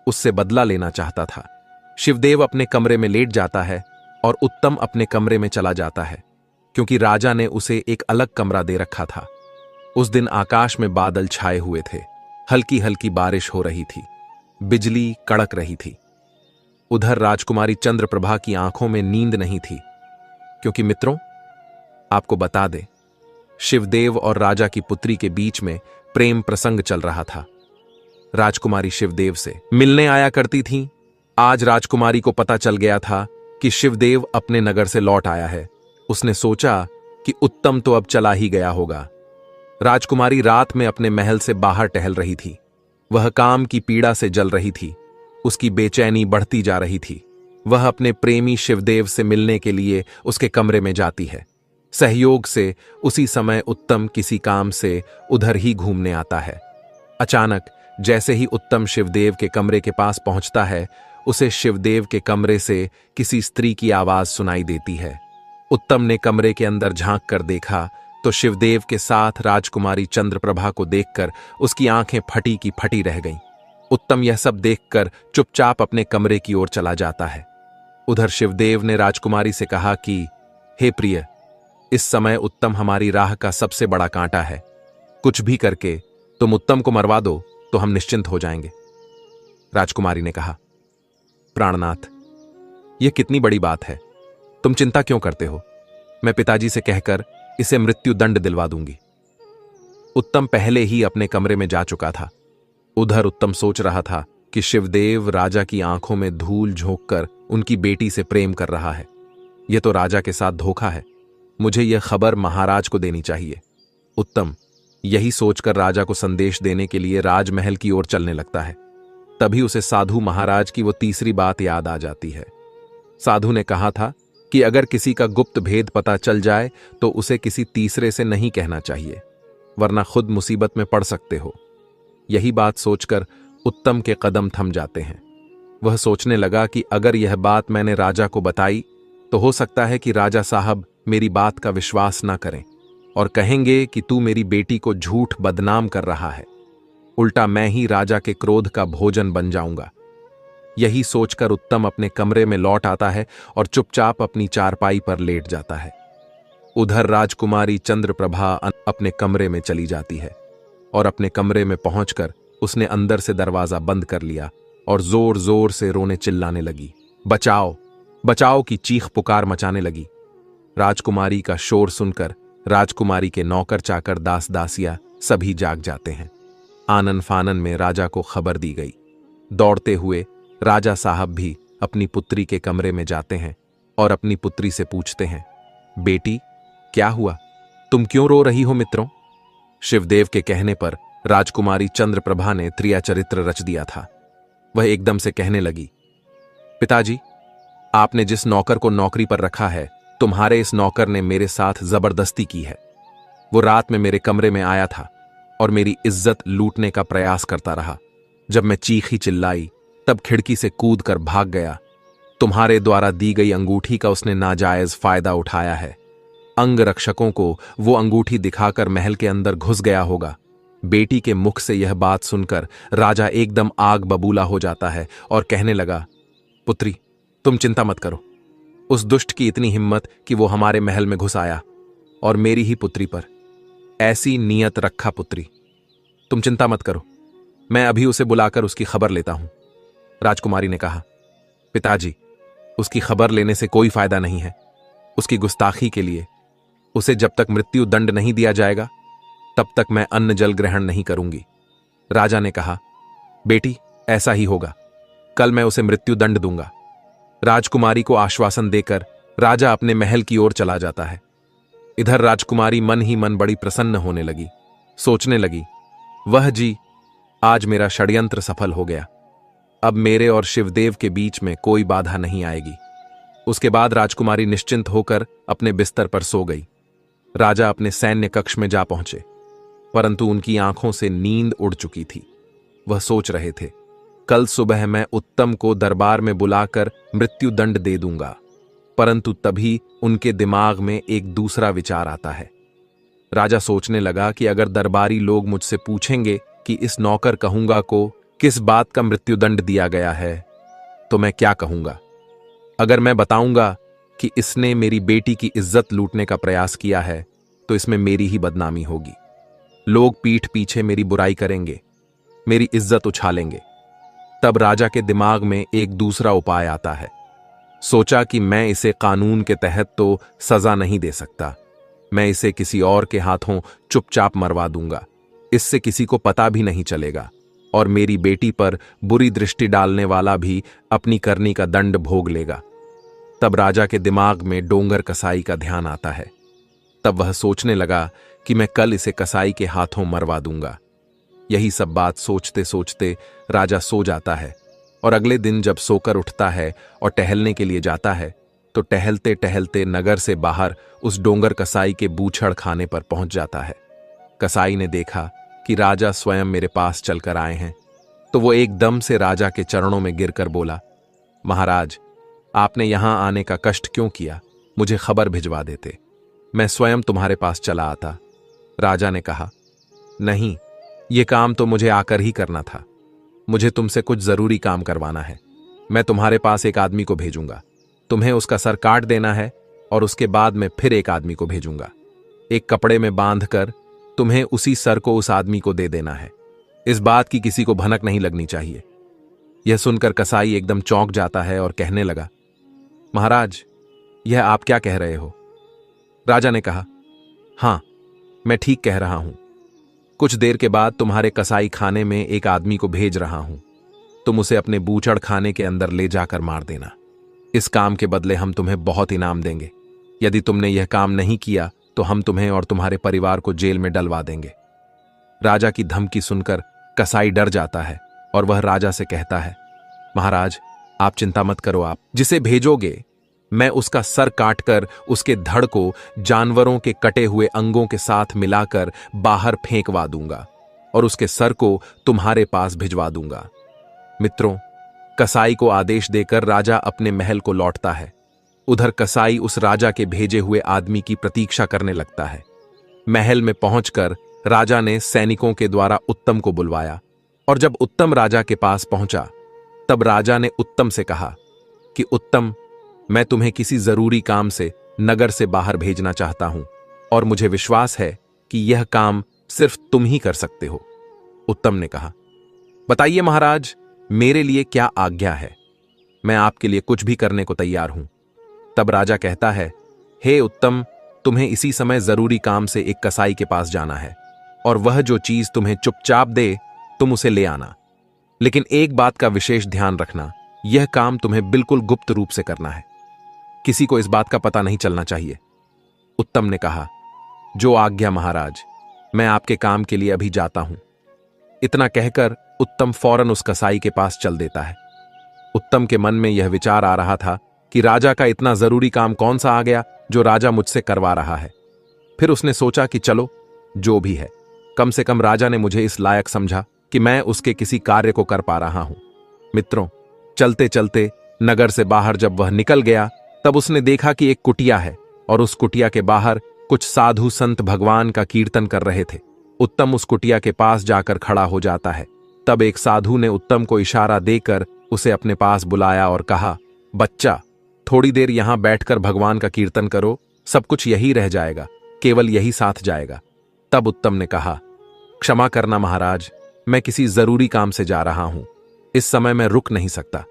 उससे बदला लेना चाहता था। शिवदेव अपने कमरे में लेट जाता है और उत्तम अपने कमरे में चला जाता है, क्योंकि राजा ने उसे एक अलग कमरा दे रखा था। उस दिन आकाश में बादल छाए हुए थे, हल्की हल्की बारिश हो रही थी, बिजली कड़क रही थी। उधर राजकुमारी चंद्रप्रभा की आंखों में नींद नहीं थी, क्योंकि मित्रों, आपको बता दें, शिवदेव और राजा की पुत्री के बीच में प्रेम प्रसंग चल रहा था। राजकुमारी शिवदेव से मिलने आया करती थीं। आज राजकुमारी को पता चल गया था कि शिवदेव अपने नगर से लौट आया है। उसने सोचा कि उत्तम तो अब चला ही गया होगा। राजकुमारी रात में अपने महल से बाहर टहल रही थी। वह काम की पीड़ा से जल रही थी। उसकी बेचैनी बढ़ती जा रही थी। वह अपने प्रेमी शिवदेव से मिलने के लिए उसके कमरे में जाती है। सहयोग से उसी समय उत्तम किसी काम से उधर ही घूमने आता है। अचानक जैसे ही उत्तम शिवदेव के कमरे के पास पहुंचता है, उसे शिवदेव के कमरे से किसी स्त्री की आवाज सुनाई देती है। उत्तम ने कमरे के अंदर झांक कर देखा तो शिवदेव के साथ राजकुमारी चंद्रप्रभा को देखकर उसकी आंखें फटी की फटी रह गईं। उत्तम यह सब देखकर चुपचाप अपने कमरे की ओर चला जाता है। उधर शिवदेव ने राजकुमारी से कहा कि हे प्रिय, इस समय उत्तम हमारी राह का सबसे बड़ा कांटा है। कुछ भी करके तुम उत्तम को मरवा दो तो हम निश्चिंत हो जाएंगे। राजकुमारी ने कहा, प्राणनाथ, यह कितनी बड़ी बात है, तुम चिंता क्यों करते हो? मैं पिताजी से कहकर इसे मृत्यु दंड दिलवा दूंगी। उत्तम पहले ही अपने कमरे में जा चुका था। उधर उत्तम सोच रहा था कि शिवदेव राजा की आंखों में धूल झोंककर उनकी बेटी से प्रेम कर रहा है। यह तो राजा के साथ धोखा है। मुझे यह खबर महाराज को देनी चाहिए। उत्तम यही सोचकर राजा को संदेश देने के लिए राजमहल की ओर चलने लगता है। तभी उसे साधु महाराज की वो तीसरी बात याद आ जाती है। साधु ने कहा था कि अगर किसी का गुप्त भेद पता चल जाए तो उसे किसी तीसरे से नहीं कहना चाहिए, वरना खुद मुसीबत में पड़ सकते हो। यही बात सोचकर उत्तम के कदम थम जाते हैं। वह सोचने लगा कि अगर यह बात मैंने राजा को बताई तो हो सकता है कि राजा साहब मेरी बात का विश्वास ना करें और कहेंगे कि तू मेरी बेटी को झूठ बदनाम कर रहा है। उल्टा मैं ही राजा के क्रोध का भोजन बन जाऊंगा। यही सोचकर उत्तम अपने कमरे में लौट आता है और चुपचाप अपनी चारपाई पर लेट जाता है। उधर राजकुमारी चंद्रप्रभा अपने कमरे में चली जाती है और अपने कमरे में पहुंचकर उसने अंदर से दरवाजा बंद कर लिया और जोर जोर से रोने चिल्लाने लगी। बचाओ बचाओ की चीख पुकार मचाने लगी। राजकुमारी का शोर सुनकर राजकुमारी के नौकर चाकर दास दासिया सभी जाग जाते हैं। आनन फानन में राजा को खबर दी गई। दौड़ते हुए राजा साहब भी अपनी पुत्री के कमरे में जाते हैं और अपनी पुत्री से पूछते हैं, बेटी क्या हुआ, तुम क्यों रो रही हो मित्रों? शिवदेव के कहने पर राजकुमारी चंद्रप्रभा ने त्रिया चरित्र रच दिया था। वह एकदम से कहने लगी, पिताजी, आपने जिस नौकर को नौकरी पर रखा है, तुम्हारे इस नौकर ने मेरे साथ जबरदस्ती की है। वो रात में मेरे कमरे में आया था और मेरी इज्जत लूटने का प्रयास करता रहा। जब मैं चीखी चिल्लाई तब खिड़की से कूद कर भाग गया। तुम्हारे द्वारा दी गई अंगूठी का उसने नाजायज फायदा उठाया है। अंग रक्षकों को वो अंगूठी दिखाकर महल के अंदर घुस गया होगा। बेटी के मुख से यह बात सुनकर राजा एकदम आग बबूला हो जाता है और कहने लगा, पुत्री तुम चिंता मत करो। उस दुष्ट की इतनी हिम्मत कि वो हमारे महल में घुस आया और मेरी ही पुत्री पर ऐसी नियत रखा। पुत्री तुम चिंता मत करो, मैं अभी उसे बुलाकर उसकी खबर लेता हूं। राजकुमारी ने कहा, पिताजी, उसकी खबर लेने से कोई फायदा नहीं है। उसकी गुस्ताखी के लिए उसे जब तक मृत्यु दंड नहीं दिया जाएगा तब तक मैं अन्न जल ग्रहण नहीं करूंगी। राजा ने कहा, बेटी ऐसा ही होगा, कल मैं उसे मृत्यु दंड दूंगा। राजकुमारी को आश्वासन देकर राजा अपने महल की ओर चला जाता है। इधर राजकुमारी मन ही मन बड़ी प्रसन्न होने लगी। सोचने लगी, वह जी, आज मेरा षड्यंत्र सफल हो गया। अब मेरे और शिवदेव के बीच में कोई बाधा नहीं आएगी। उसके बाद राजकुमारी निश्चिंत होकर अपने बिस्तर पर सो गई। राजा अपने सैन्य कक्ष में जा पहुंचे, परंतु उनकी आंखों से नींद उड़ चुकी थी। वह सोच रहे थे, कल सुबह मैं उत्तम को दरबार में बुलाकर मृत्यु दंड दे दूंगा। परंतु तभी उनके दिमाग में एक दूसरा विचार आता है। राजा सोचने लगा कि अगर दरबारी लोग मुझसे पूछेंगे कि इस नौकर कहूंगा को किस बात का मृत्युदंड दिया गया है, तो मैं क्या कहूंगा? अगर मैं बताऊंगा कि इसने मेरी बेटी की इज्जत लूटने का प्रयास किया है, तो इसमें मेरी ही बदनामी होगी। लोग पीठ पीछे मेरी बुराई करेंगे, मेरी इज्जत उछालेंगे। तब राजा के दिमाग में एक दूसरा उपाय आता है। सोचा कि मैं इसे कानून के तहत तो सजा नहीं दे सकता, मैं इसे किसी और के हाथों चुपचाप मरवा दूंगा। इससे किसी को पता भी नहीं चलेगा और मेरी बेटी पर बुरी दृष्टि डालने वाला भी अपनी करनी का दंड भोग लेगा। तब राजा के दिमाग में डोंगर कसाई का ध्यान आता है। तब वह सोचने लगा कि मैं कल इसे कसाई के हाथों मरवा दूंगा। यही सब बात सोचते सोचते राजा सो जाता है और अगले दिन जब सोकर उठता है और टहलने के लिए जाता है, तो टहलते टहलते नगर से बाहर उस डोंगर कसाई के बूछड़ खाने पर पहुंच जाता है। कसाई ने देखा कि राजा स्वयं मेरे पास चलकर आए हैं, तो वो एकदम से राजा के चरणों में गिरकर बोला, महाराज, आपने यहां आने का कष्ट क्यों किया? मुझे खबर भिजवा देते, मैं स्वयं तुम्हारे पास चला आता। राजा ने कहा, नहीं, ये काम तो मुझे आकर ही करना था। मुझे तुमसे कुछ जरूरी काम करवाना है। मैं तुम्हारे पास एक आदमी को भेजूंगा, तुम्हें उसका सर काट देना है और उसके बाद मैं फिर एक आदमी को भेजूंगा। एक कपड़े में बांधकर तुम्हें उसी सर को उस आदमी को दे देना है। इस बात की किसी को भनक नहीं लगनी चाहिए। यह सुनकर कसाई एकदम चौंक जाता है और कहने लगा, महाराज, यह आप क्या कह रहे हो? राजा ने कहा, हां, मैं ठीक कह रहा हूं। कुछ देर के बाद तुम्हारे कसाई खाने में एक आदमी को भेज रहा हूं। तुम उसे अपने बूचड़ खाने के अंदर ले जाकर मार देना। इस काम के बदले हम तुम्हें बहुत इनाम देंगे। यदि तुमने यह काम नहीं किया तो हम तुम्हें और तुम्हारे परिवार को जेल में डलवा देंगे। राजा की धमकी सुनकर कसाई डर जाता है और वह राजा से कहता है, महाराज, आप चिंता मत करो। आप जिसे भेजोगे मैं उसका सर काटकर उसके धड़ को जानवरों के कटे हुए अंगों के साथ मिलाकर बाहर फेंकवा दूंगा और उसके सर को तुम्हारे पास भिजवा दूंगा। मित्रों, कसाई को आदेश देकर राजा अपने महल को लौटता है। उधर कसाई उस राजा के भेजे हुए आदमी की प्रतीक्षा करने लगता है। महल में पहुंचकर राजा ने सैनिकों के द्वारा उत्तम को बुलवाया और जब उत्तम राजा के पास पहुंचा तब राजा ने उत्तम से कहा कि उत्तम, मैं तुम्हें किसी जरूरी काम से नगर से बाहर भेजना चाहता हूं और मुझे विश्वास है कि यह काम सिर्फ तुम ही कर सकते हो। उत्तम ने कहा, बताइए महाराज, मेरे लिए क्या आज्ञा है? मैं आपके लिए कुछ भी करने को तैयार हूं। तब राजा कहता है, हे उत्तम, तुम्हें इसी समय जरूरी काम से एक कसाई के पास जाना है और वह जो चीज तुम्हें चुपचाप दे तुम उसे ले आना। लेकिन एक बात का विशेष ध्यान रखना यह काम तुम्हें बिल्कुल गुप्त रूप से करना है, किसी को इस बात का पता नहीं चलना चाहिए। उत्तम ने कहा, जो आज्ञा महाराज, मैं आपके काम के लिए अभी जाता हूं। इतना कहकर उत्तम फौरन उस कसाई के पास चल देता है। उत्तम के मन में यह विचार आ रहा था कि राजा का इतना जरूरी काम कौन सा आ गया जो राजा मुझसे करवा रहा है। फिर उसने सोचा कि चलो जो भी है, कम से कम राजा ने मुझे इस लायक समझा कि मैं उसके किसी कार्य को कर पा रहा हूं। मित्रों, चलते चलते नगर से बाहर जब वह निकल गया तब उसने देखा कि एक कुटिया है और उस कुटिया के बाहर कुछ साधु संत भगवान का कीर्तन कर रहे थे। उत्तम उस कुटिया के पास जाकर खड़ा हो जाता है। तब एक साधु ने उत्तम को इशारा देकर उसे अपने पास बुलाया और कहा, बच्चा, थोड़ी देर यहां बैठकर भगवान का कीर्तन करो, सब कुछ यही रह जाएगा, केवल यही साथ जाएगा। तब उत्तम ने कहा, क्षमा करना महाराज, मैं किसी जरूरी काम से जा रहा हूं, इस समय मैं रुक नहीं सकता।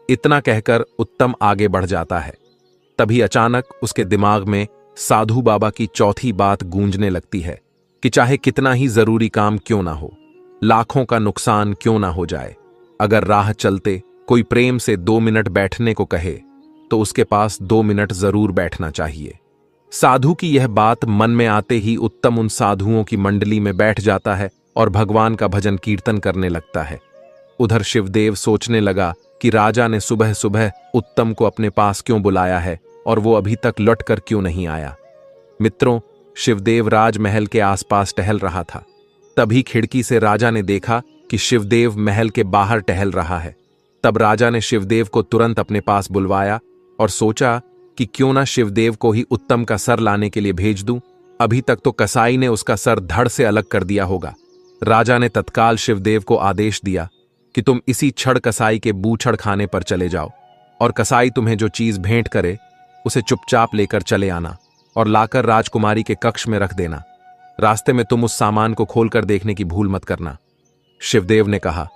इतना कहकर उत्तम आगे बढ़ जाता है। तभी अचानक उसके दिमाग में साधु बाबा की चौथी बात गूंजने लगती है कि चाहे कितना ही जरूरी काम क्यों ना हो, लाखों का नुकसान क्यों ना हो जाए, अगर राह चलते कोई प्रेम से 2 मिनट बैठने को कहे तो उसके पास 2 मिनट जरूर बैठना चाहिए। साधु की यह बात मन में आते ही उत्तम उन साधुओं की मंडली में बैठ जाता है और भगवान का भजन कीर्तन करने लगता है। उधर शिवदेव सोचने लगा कि राजा ने सुबह सुबह उत्तम को अपने पास क्यों बुलाया है और वो अभी तक लौटकर क्यों नहीं आया। मित्रों, शिवदेव राजमहल के आसपास टहल रहा था। तभी खिड़की से राजा ने देखा कि शिवदेव महल के बाहर टहल रहा है। तब राजा ने शिवदेव को तुरंत अपने पास बुलवाया और सोचा कि क्यों ना शिवदेव को ही उत्तम का सर लाने के लिए भेज दूं। अभी तक तो कसाई ने उसका सर धड़ से अलग कर दिया होगा। राजा ने तत्काल शिवदेव को आदेश दिया कि तुम इसी छड़ कसाई के बूछड़ खाने पर चले जाओ और कसाई तुम्हें जो चीज भेंट करे उसे चुपचाप लेकर चले आना और लाकर राजकुमारी के कक्ष में रख देना। रास्ते में तुम उस सामान को खोलकर देखने की भूल मत करना। शिवदेव ने कहा,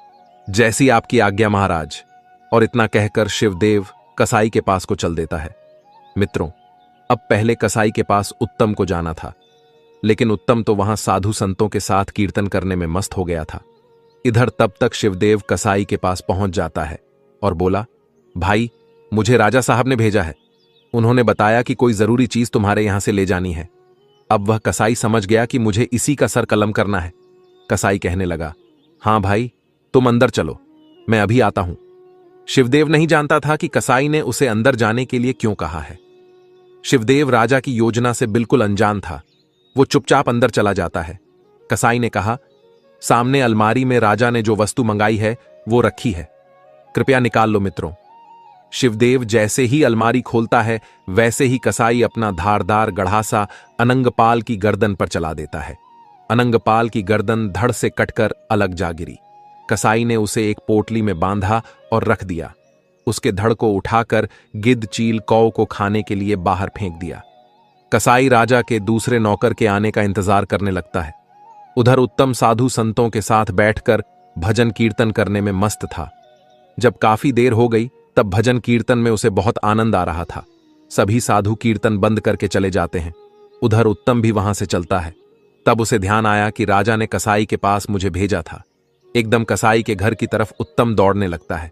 जैसी आपकी आज्ञा महाराज। और इतना कहकर शिवदेव कसाई के पास को चल देता है। मित्रों, अब पहले कसाई के पास उत्तम को जाना था, लेकिन उत्तम तो वहां साधु संतों के साथ कीर्तन करने में मस्त हो गया था। इधर तब तक शिवदेव कसाई के पास पहुंच जाता है और बोला, भाई, मुझे राजा साहब ने भेजा है। उन्होंने बताया कि कोई जरूरी चीज तुम्हारे यहां से ले जानी है। अब वह कसाई समझ गया कि मुझे इसी का सर कलम करना है। कसाई कहने लगा, हां भाई, तुम अंदर चलो, मैं अभी आता हूं। शिवदेव नहीं जानता था कि कसाई ने उसे अंदर जाने के लिए क्यों कहा है। शिवदेव राजा की योजना से बिल्कुल अनजान था। वो चुपचाप अंदर चला जाता है। कसाई ने कहा, सामने अलमारी में राजा ने जो वस्तु मंगाई है वो रखी है, कृपया निकाल लो मित्रों। शिवदेव जैसे ही अलमारी खोलता है वैसे ही कसाई अपना धारदार गढ़ासा अनंगपाल की गर्दन पर चला देता है। अनंगपाल की गर्दन धड़ से कटकर अलग जा गिरी। कसाई ने उसे एक पोटली में बांधा और रख दिया। उसके धड़ को उठाकर गिद्ध चील कौ को खाने के लिए बाहर फेंक दिया। कसाई राजा के दूसरे नौकर के आने का इंतजार करने लगता है। उधर उत्तम साधु संतों के साथ बैठकर भजन कीर्तन करने में मस्त था। जब काफी देर हो गई तब भजन कीर्तन में उसे बहुत आनंद आ रहा था। सभी साधु कीर्तन बंद करके चले जाते हैं। उधर उत्तम भी वहां से चलता है। तब उसे ध्यान आया कि राजा ने कसाई के पास मुझे भेजा था। एकदम कसाई के घर की तरफ उत्तम दौड़ने लगता है।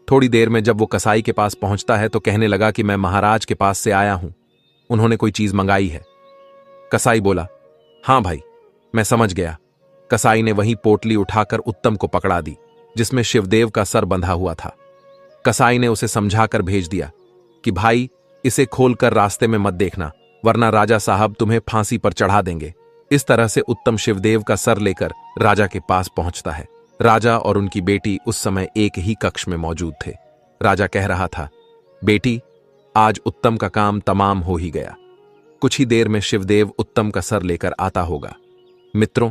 थोड़ी देर में जब वो कसाई के पास पहुंचता है तो कहने लगा कि मैं महाराज के पास से आया हूं, उन्होंने कोई चीज मंगाई है। कसाई बोला, हां भाई, मैं समझ गया। कसाई ने वहीं पोटली उठाकर उत्तम को पकड़ा दी जिसमें शिवदेव का सर बंधा हुआ था। कसाई ने उसे समझाकर भेज दिया कि भाई, इसे खोलकर रास्ते में मत देखना, वरना राजा साहब तुम्हें फांसी पर चढ़ा देंगे। इस तरह से उत्तम शिवदेव का सर लेकर राजा के पास पहुंचता है। राजा और उनकी बेटी उस समय एक ही कक्ष में मौजूद थे। राजा कह रहा था, बेटी, आज उत्तम का काम तमाम हो ही गया। कुछ ही देर में शिवदेव उत्तम का सर लेकर आता होगा। मित्रों,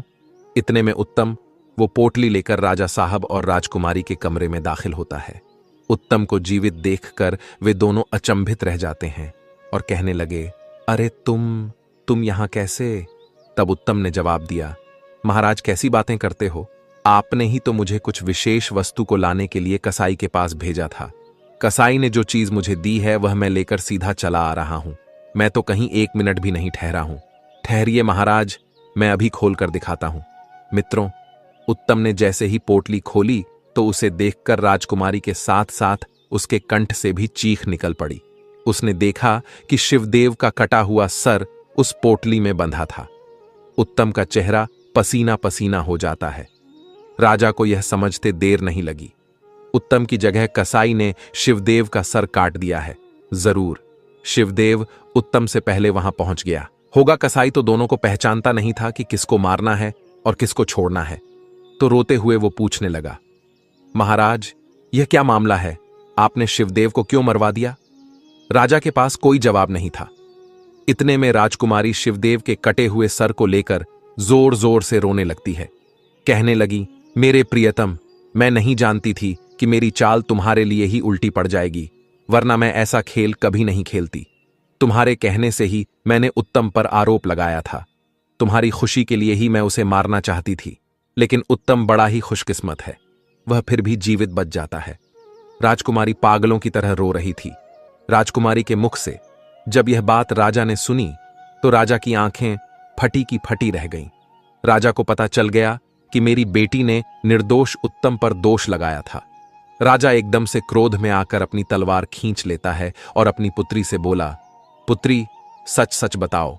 इतने में उत्तम वो पोटली लेकर राजा साहब और राजकुमारी के कमरे में दाखिल होता है। उत्तम को जीवित देखकर वे दोनों अचंभित रह जाते हैं और कहने लगे, अरे तुम यहां कैसे? तब उत्तम ने जवाब दिया, महाराज, कैसी बातें करते हो? आपने ही तो मुझे कुछ विशेष वस्तु को लाने के लिए कसाई के पास भेजा था। कसाई ने जो चीज मुझे दी है वह मैं लेकर सीधा चला आ रहा हूं। मैं तो कहीं 1 मिनट भी नहीं ठहरा हूं। ठहरिए महाराज, मैं अभी खोल कर दिखाता हूं। मित्रों, उत्तम ने जैसे ही पोटली खोली तो उसे देखकर राजकुमारी के साथ साथ उसके कंठ से भी चीख निकल पड़ी। उसने देखा कि शिवदेव का कटा हुआ सर उस पोटली में बंधा था। उत्तम का चेहरा पसीना पसीना हो जाता है। राजा को यह समझते देर नहीं लगी। उत्तम की जगह कसाई ने शिवदेव का सर काट दिया है। जरूर शिवदेव उत्तम से पहले वहां पहुंच गया होगा। कसाई तो दोनों को पहचानता नहीं था कि किसको मारना है और किसको छोड़ना है। तो रोते हुए वो पूछने लगा, महाराज, यह क्या मामला है? आपने शिवदेव को क्यों मरवा दिया? राजा के पास कोई जवाब नहीं था। इतने में राजकुमारी शिवदेव के कटे हुए सर को लेकर जोर जोर से रोने लगती है। कहने लगी, मेरे प्रियतम, मैं नहीं जानती थी कि मेरी चाल तुम्हारे लिए ही उल्टी पड़ जाएगी, वरना मैं ऐसा खेल कभी नहीं खेलती। तुम्हारे कहने से ही मैंने उत्तम पर आरोप लगाया था। तुम्हारी खुशी के लिए ही मैं उसे मारना चाहती थी, लेकिन उत्तम बड़ा ही खुशकिस्मत है, वह फिर भी जीवित बच जाता है। राजकुमारी पागलों की तरह रो रही थी। राजकुमारी के मुख से जब यह बात राजा ने सुनी तो राजा की आंखें फटी की फटी रह गईं। राजा को पता चल गया कि मेरी बेटी ने निर्दोष उत्तम पर दोष लगाया था। राजा एकदम से क्रोध में आकर अपनी तलवार खींच लेता है और अपनी पुत्री से बोला, पुत्री, सच सच बताओ,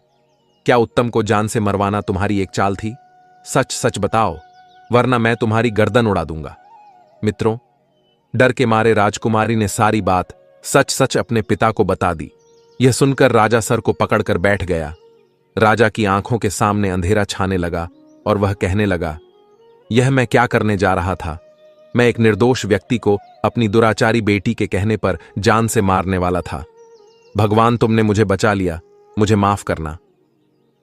क्या उत्तम को जान से मरवाना तुम्हारी एक चाल थी? सच सच बताओ, वरना मैं तुम्हारी गर्दन उड़ा दूंगा। मित्रों, डर के मारे राजकुमारी ने सारी बात सच सच अपने पिता को बता दी। यह सुनकर राजा सर को पकड़कर बैठ गया। राजा की आंखों के सामने अंधेरा छाने लगा और वह कहने लगा, यह मैं क्या करने जा रहा था? मैं एक निर्दोष व्यक्ति को अपनी दुराचारी बेटी के कहने पर जान से मारने वाला था। भगवान, तुमने मुझे बचा लिया, मुझे माफ करना।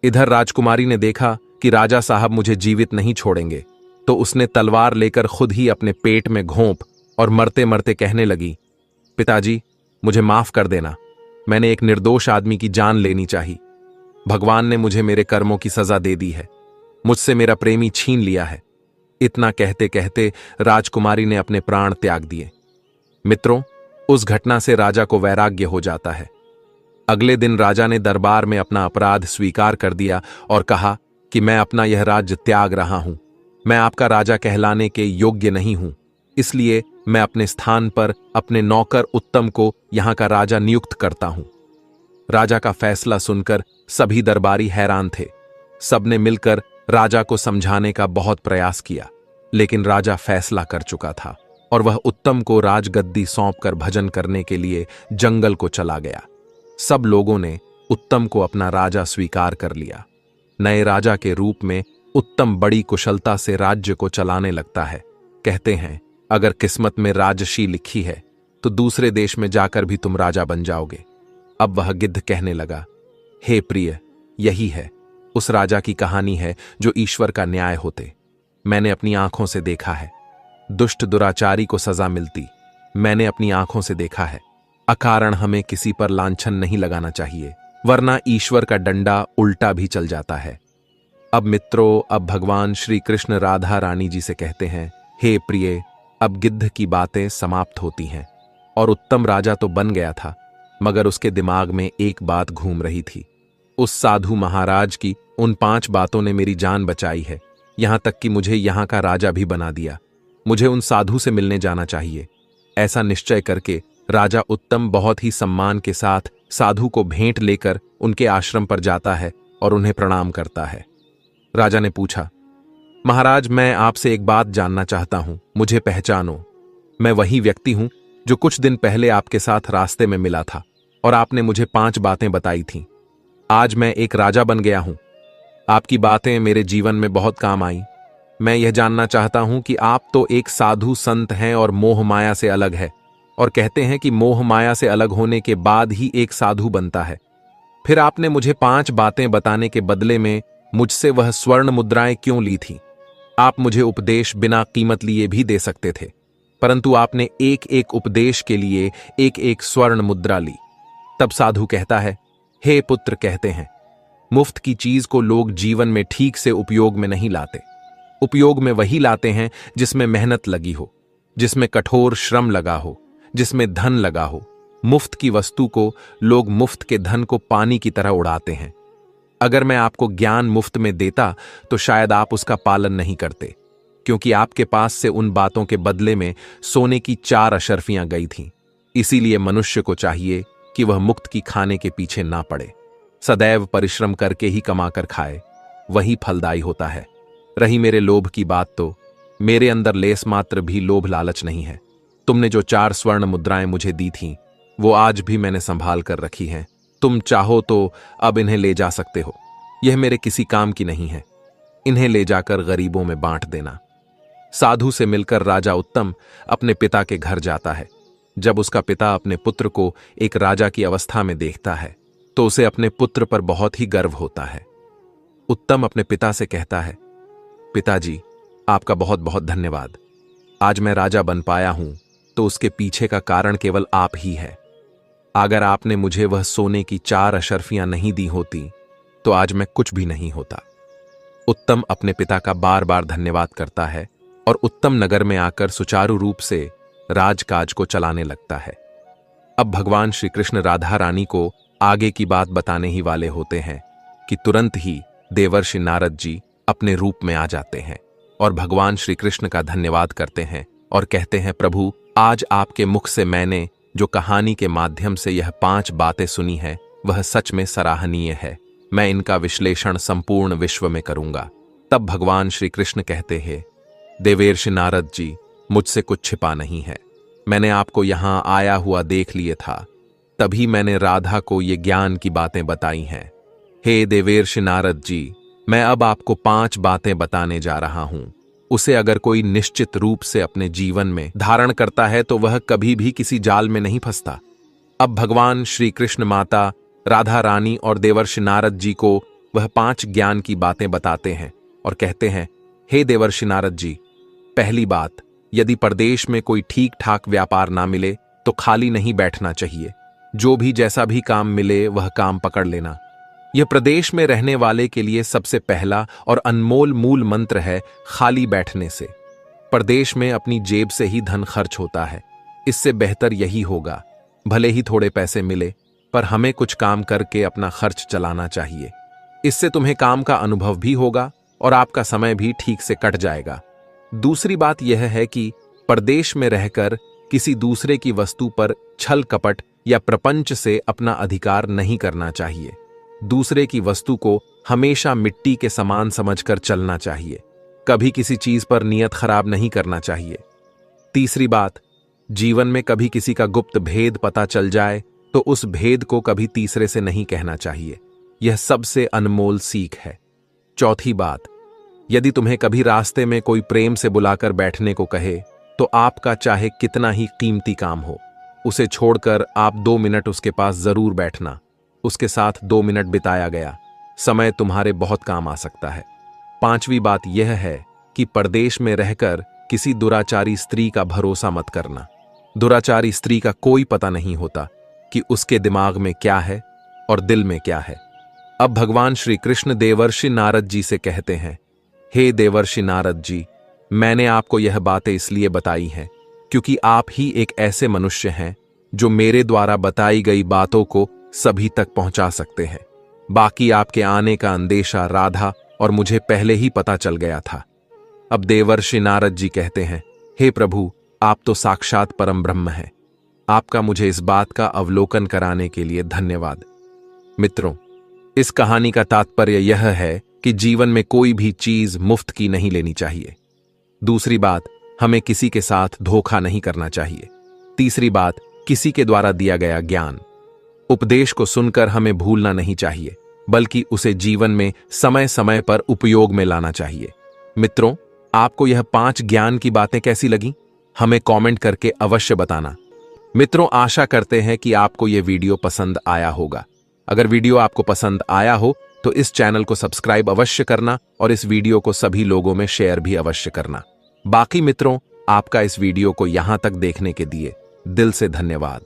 इधर राजकुमारी ने देखा कि राजा साहब मुझे जीवित नहीं छोड़ेंगे, तो उसने तलवार लेकर खुद ही अपने पेट में घोंप और मरते मरते कहने लगी, पिताजी, मुझे माफ कर देना, मैंने एक निर्दोष आदमी की जान लेनी चाहिए। भगवान ने मुझे मेरे कर्मों की सजा दे दी है, मुझसे मेरा प्रेमी छीन लिया है। इतना कहते कहते राजकुमारी ने अपने प्राण त्याग दिए। मित्रों, उस घटना से राजा को वैराग्य हो जाता है। अगले दिन राजा ने दरबार में अपना अपराध स्वीकार कर दिया और कहा कि मैं अपना यह राज्य त्याग रहा हूं। मैं आपका राजा कहलाने के योग्य नहीं हूं, इसलिए मैं अपने स्थान पर अपने नौकर उत्तम को यहां का राजा नियुक्त करता हूं। राजा का फैसला सुनकर सभी दरबारी हैरान थे। सबने मिलकर राजा को समझाने का बहुत प्रयास किया, लेकिन राजा फैसला कर चुका था और वह उत्तम को राजगद्दी सौंपकर भजन करने के लिए जंगल को चला गया। सब लोगों ने उत्तम को अपना राजा स्वीकार कर लिया। नए राजा के रूप में उत्तम बड़ी कुशलता से राज्य को चलाने लगता है। कहते हैं, अगर किस्मत में राजशी लिखी है तो दूसरे देश में जाकर भी तुम राजा बन जाओगे। अब वह गिद्ध कहने लगा, हे प्रिय, यही है, उस राजा की कहानी है जो ईश्वर का न्याय होते। मैंने अपनी आंखों से देखा है। दुष्ट दुराचारी को सजा मिलती, मैंने अपनी आंखों से देखा है। अकारण हमें किसी पर लांछन नहीं लगाना चाहिए, वरना ईश्वर का डंडा उल्टा भी चल जाता है। अब मित्रों, अब भगवान श्री कृष्ण राधा रानी जी से कहते हैं, हे प्रिय, अब गिद्ध की बातें समाप्त होती हैं। और उत्तम राजा तो बन गया था, मगर उसके दिमाग में एक बात घूम रही थी। उस साधु महाराज की उन 5 बातों ने मेरी जान बचाई है, यहां तक कि मुझे यहां का राजा भी बना दिया। मुझे उन साधु से मिलने जाना चाहिए। ऐसा निश्चय करके राजा उत्तम बहुत ही सम्मान के साथ साधु को भेंट लेकर उनके आश्रम पर जाता है और उन्हें प्रणाम करता है। राजा ने पूछा, महाराज, मैं आपसे एक बात जानना चाहता हूं, मुझे पहचानो। मैं वही व्यक्ति हूं जो कुछ दिन पहले आपके साथ रास्ते में मिला था और आपने मुझे 5 बातें बताई थीं। आज मैं एक राजा बन गया हूं। आपकी बातें मेरे जीवन में बहुत काम आई। मैं यह जानना चाहता हूं कि आप तो एक साधु संत हैं और मोह माया से अलग है, और कहते हैं कि मोह माया से अलग होने के बाद ही एक साधु बनता है। फिर आपने मुझे 5 बातें बताने के बदले में मुझसे वह स्वर्ण मुद्राएं क्यों ली थी? आप मुझे उपदेश बिना कीमत लिए भी दे सकते थे, परंतु आपने एक एक उपदेश के लिए एक एक स्वर्ण मुद्रा ली। तब साधु कहता है, हे पुत्र, कहते हैं, मुफ्त की चीज को लोग जीवन में ठीक से उपयोग में नहीं लाते। उपयोग में वही लाते हैं जिसमें मेहनत लगी हो, जिसमें कठोर श्रम लगा हो, जिसमें धन लगा हो। मुफ्त की वस्तु को लोग मुफ्त के धन को पानी की तरह उड़ाते हैं। अगर मैं आपको ज्ञान मुफ्त में देता तो शायद आप उसका पालन नहीं करते, क्योंकि आपके पास से उन बातों के बदले में सोने की 4 अशर्फियां गई थीं। इसीलिए मनुष्य को चाहिए कि वह मुक्त की खाने के पीछे ना पड़े, सदैव परिश्रम करके ही कमाकर खाए, वही फलदायी होता है। रही मेरे लोभ की बात, तो मेरे अंदर लेस मात्र भी लोभ लालच नहीं है। तुमने जो 4 स्वर्ण मुद्राएं मुझे दी थीं, वो आज भी मैंने संभाल कर रखी हैं। तुम चाहो तो अब इन्हें ले जा सकते हो। यह मेरे किसी काम की नहीं है। इन्हें ले जाकर गरीबों में बांट देना। साधु से मिलकर राजा उत्तम अपने पिता के घर जाता है। जब उसका पिता अपने पुत्र को एक राजा की अवस्था में देखता है, तो उसे अपने पुत्र पर बहुत ही गर्व होता है। उत्तम अपने पिता से कहता है, पिताजी, आपका बहुत बहुत धन्यवाद। आज मैं राजा बन पाया हूं, तो उसके पीछे का कारण केवल आप ही है। अगर आपने मुझे वह सोने की 4 अशर्फियां नहीं दी होती, तो आज मैं कुछ भी नहीं होता। उत्तम अपने पिता का बार बार धन्यवाद करता है और उत्तम नगर में आकर सुचारू रूप से राजकाज को चलाने लगता है। अब भगवान श्री कृष्ण राधा रानी को आगे की बात बताने ही वाले होते हैं कि तुरंत ही देवर्षि नारद जी अपने रूप में आ जाते हैं और भगवान श्री कृष्ण का धन्यवाद करते हैं और कहते हैं, प्रभु, आज आपके मुख से मैंने जो कहानी के माध्यम से यह 5 बातें सुनी हैं, वह सच में सराहनीय है। मैं इनका विश्लेषण संपूर्ण विश्व में करूंगा। तब भगवान श्री कृष्ण कहते हैं, देवर्षि नारद जी, मुझसे कुछ छिपा नहीं है। मैंने आपको यहां आया हुआ देख लिए था, तभी मैंने राधा को ये ज्ञान की बातें बताई हैं। हे देवर्षि नारद जी, मैं अब आपको 5 बातें बताने जा रहा हूं। उसे अगर कोई निश्चित रूप से अपने जीवन में धारण करता है, तो वह कभी भी किसी जाल में नहीं फंसता। अब भगवान श्री कृष्ण माता राधा रानी और देवर्षि नारद जी को वह 5 ज्ञान की बातें बताते हैं और कहते हैं, हे देवर्षि नारद जी, पहली बात, यदि परदेश में कोई ठीक ठाक व्यापार ना मिले तो खाली नहीं बैठना चाहिए। जो भी जैसा भी काम मिले वह काम पकड़ लेना। यह प्रदेश में रहने वाले के लिए सबसे पहला और अनमोल मूल मंत्र है, खाली बैठने से। परदेश में अपनी जेब से ही धन खर्च होता है। इससे बेहतर यही होगा, भले ही थोड़े पैसे मिले, पर हमें कुछ काम करके अपना खर्च चलाना चाहिए। इससे तुम्हें काम का अनुभव भी होगा और आपका समय भी ठीक से कट जाएगा। दूसरी बात यह है कि परदेश में रहकर किसी दूसरे की वस्तु पर छल कपट या प्रपंच से अपना अधिकार नहीं करना चाहिए। दूसरे की वस्तु को हमेशा मिट्टी के समान समझकर चलना चाहिए। कभी किसी चीज पर नियत खराब नहीं करना चाहिए। तीसरी बात, जीवन में कभी किसी का गुप्त भेद पता चल जाए तो उस भेद को कभी तीसरे से नहीं कहना चाहिए। यह सबसे अनमोल सीख है। चौथी बात, यदि तुम्हें कभी रास्ते में कोई प्रेम से बुलाकर बैठने को कहे, तो आपका चाहे कितना ही कीमती काम हो, उसे छोड़कर आप 2 मिनट उसके पास जरूर बैठना। उसके साथ 2 मिनट बिताया गया समय तुम्हारे बहुत काम आ सकता है। 5वीं बात यह है कि परदेश में रहकर किसी दुराचारी स्त्री का भरोसा मत करना। दुराचारी स्त्री का कोई पता नहीं होता कि उसके दिमाग में क्या है और दिल में क्या है। अब भगवान श्री कृष्ण देवर्षि नारद जी से कहते हैं, हे देवर्षि नारद जी, मैंने आपको यह बातें इसलिए बताई हैं क्योंकि आप ही एक ऐसे मनुष्य हैं जो मेरे द्वारा बताई गई बातों को सभी तक पहुंचा सकते हैं। बाकी आपके आने का अंदेशा राधा और मुझे पहले ही पता चल गया था। अब देवर्षि नारद जी कहते हैं, हे प्रभु, आप तो साक्षात परम ब्रह्म हैं। आपका मुझे इस बात का अवलोकन कराने के लिए धन्यवाद। मित्रों, इस कहानी का तात्पर्य यह है कि जीवन में कोई भी चीज मुफ्त की नहीं लेनी चाहिए। दूसरी बात, हमें किसी के साथ धोखा नहीं करना चाहिए। तीसरी बात, किसी के द्वारा दिया गया ज्ञान उपदेश को सुनकर हमें भूलना नहीं चाहिए, बल्कि उसे जीवन में समय समय पर उपयोग में लाना चाहिए। मित्रों, आपको यह 5 ज्ञान की बातें कैसी लगी, हमें कमेंट करके अवश्य बताना। मित्रों, आशा करते हैं कि आपको यह वीडियो पसंद आया होगा। अगर वीडियो आपको पसंद आया हो तो इस चैनल को सब्सक्राइब अवश्य करना और इस वीडियो को सभी लोगों में शेयर भी अवश्य करना। बाकी मित्रों, आपका इस वीडियो को यहां तक देखने के लिए दिल से धन्यवाद।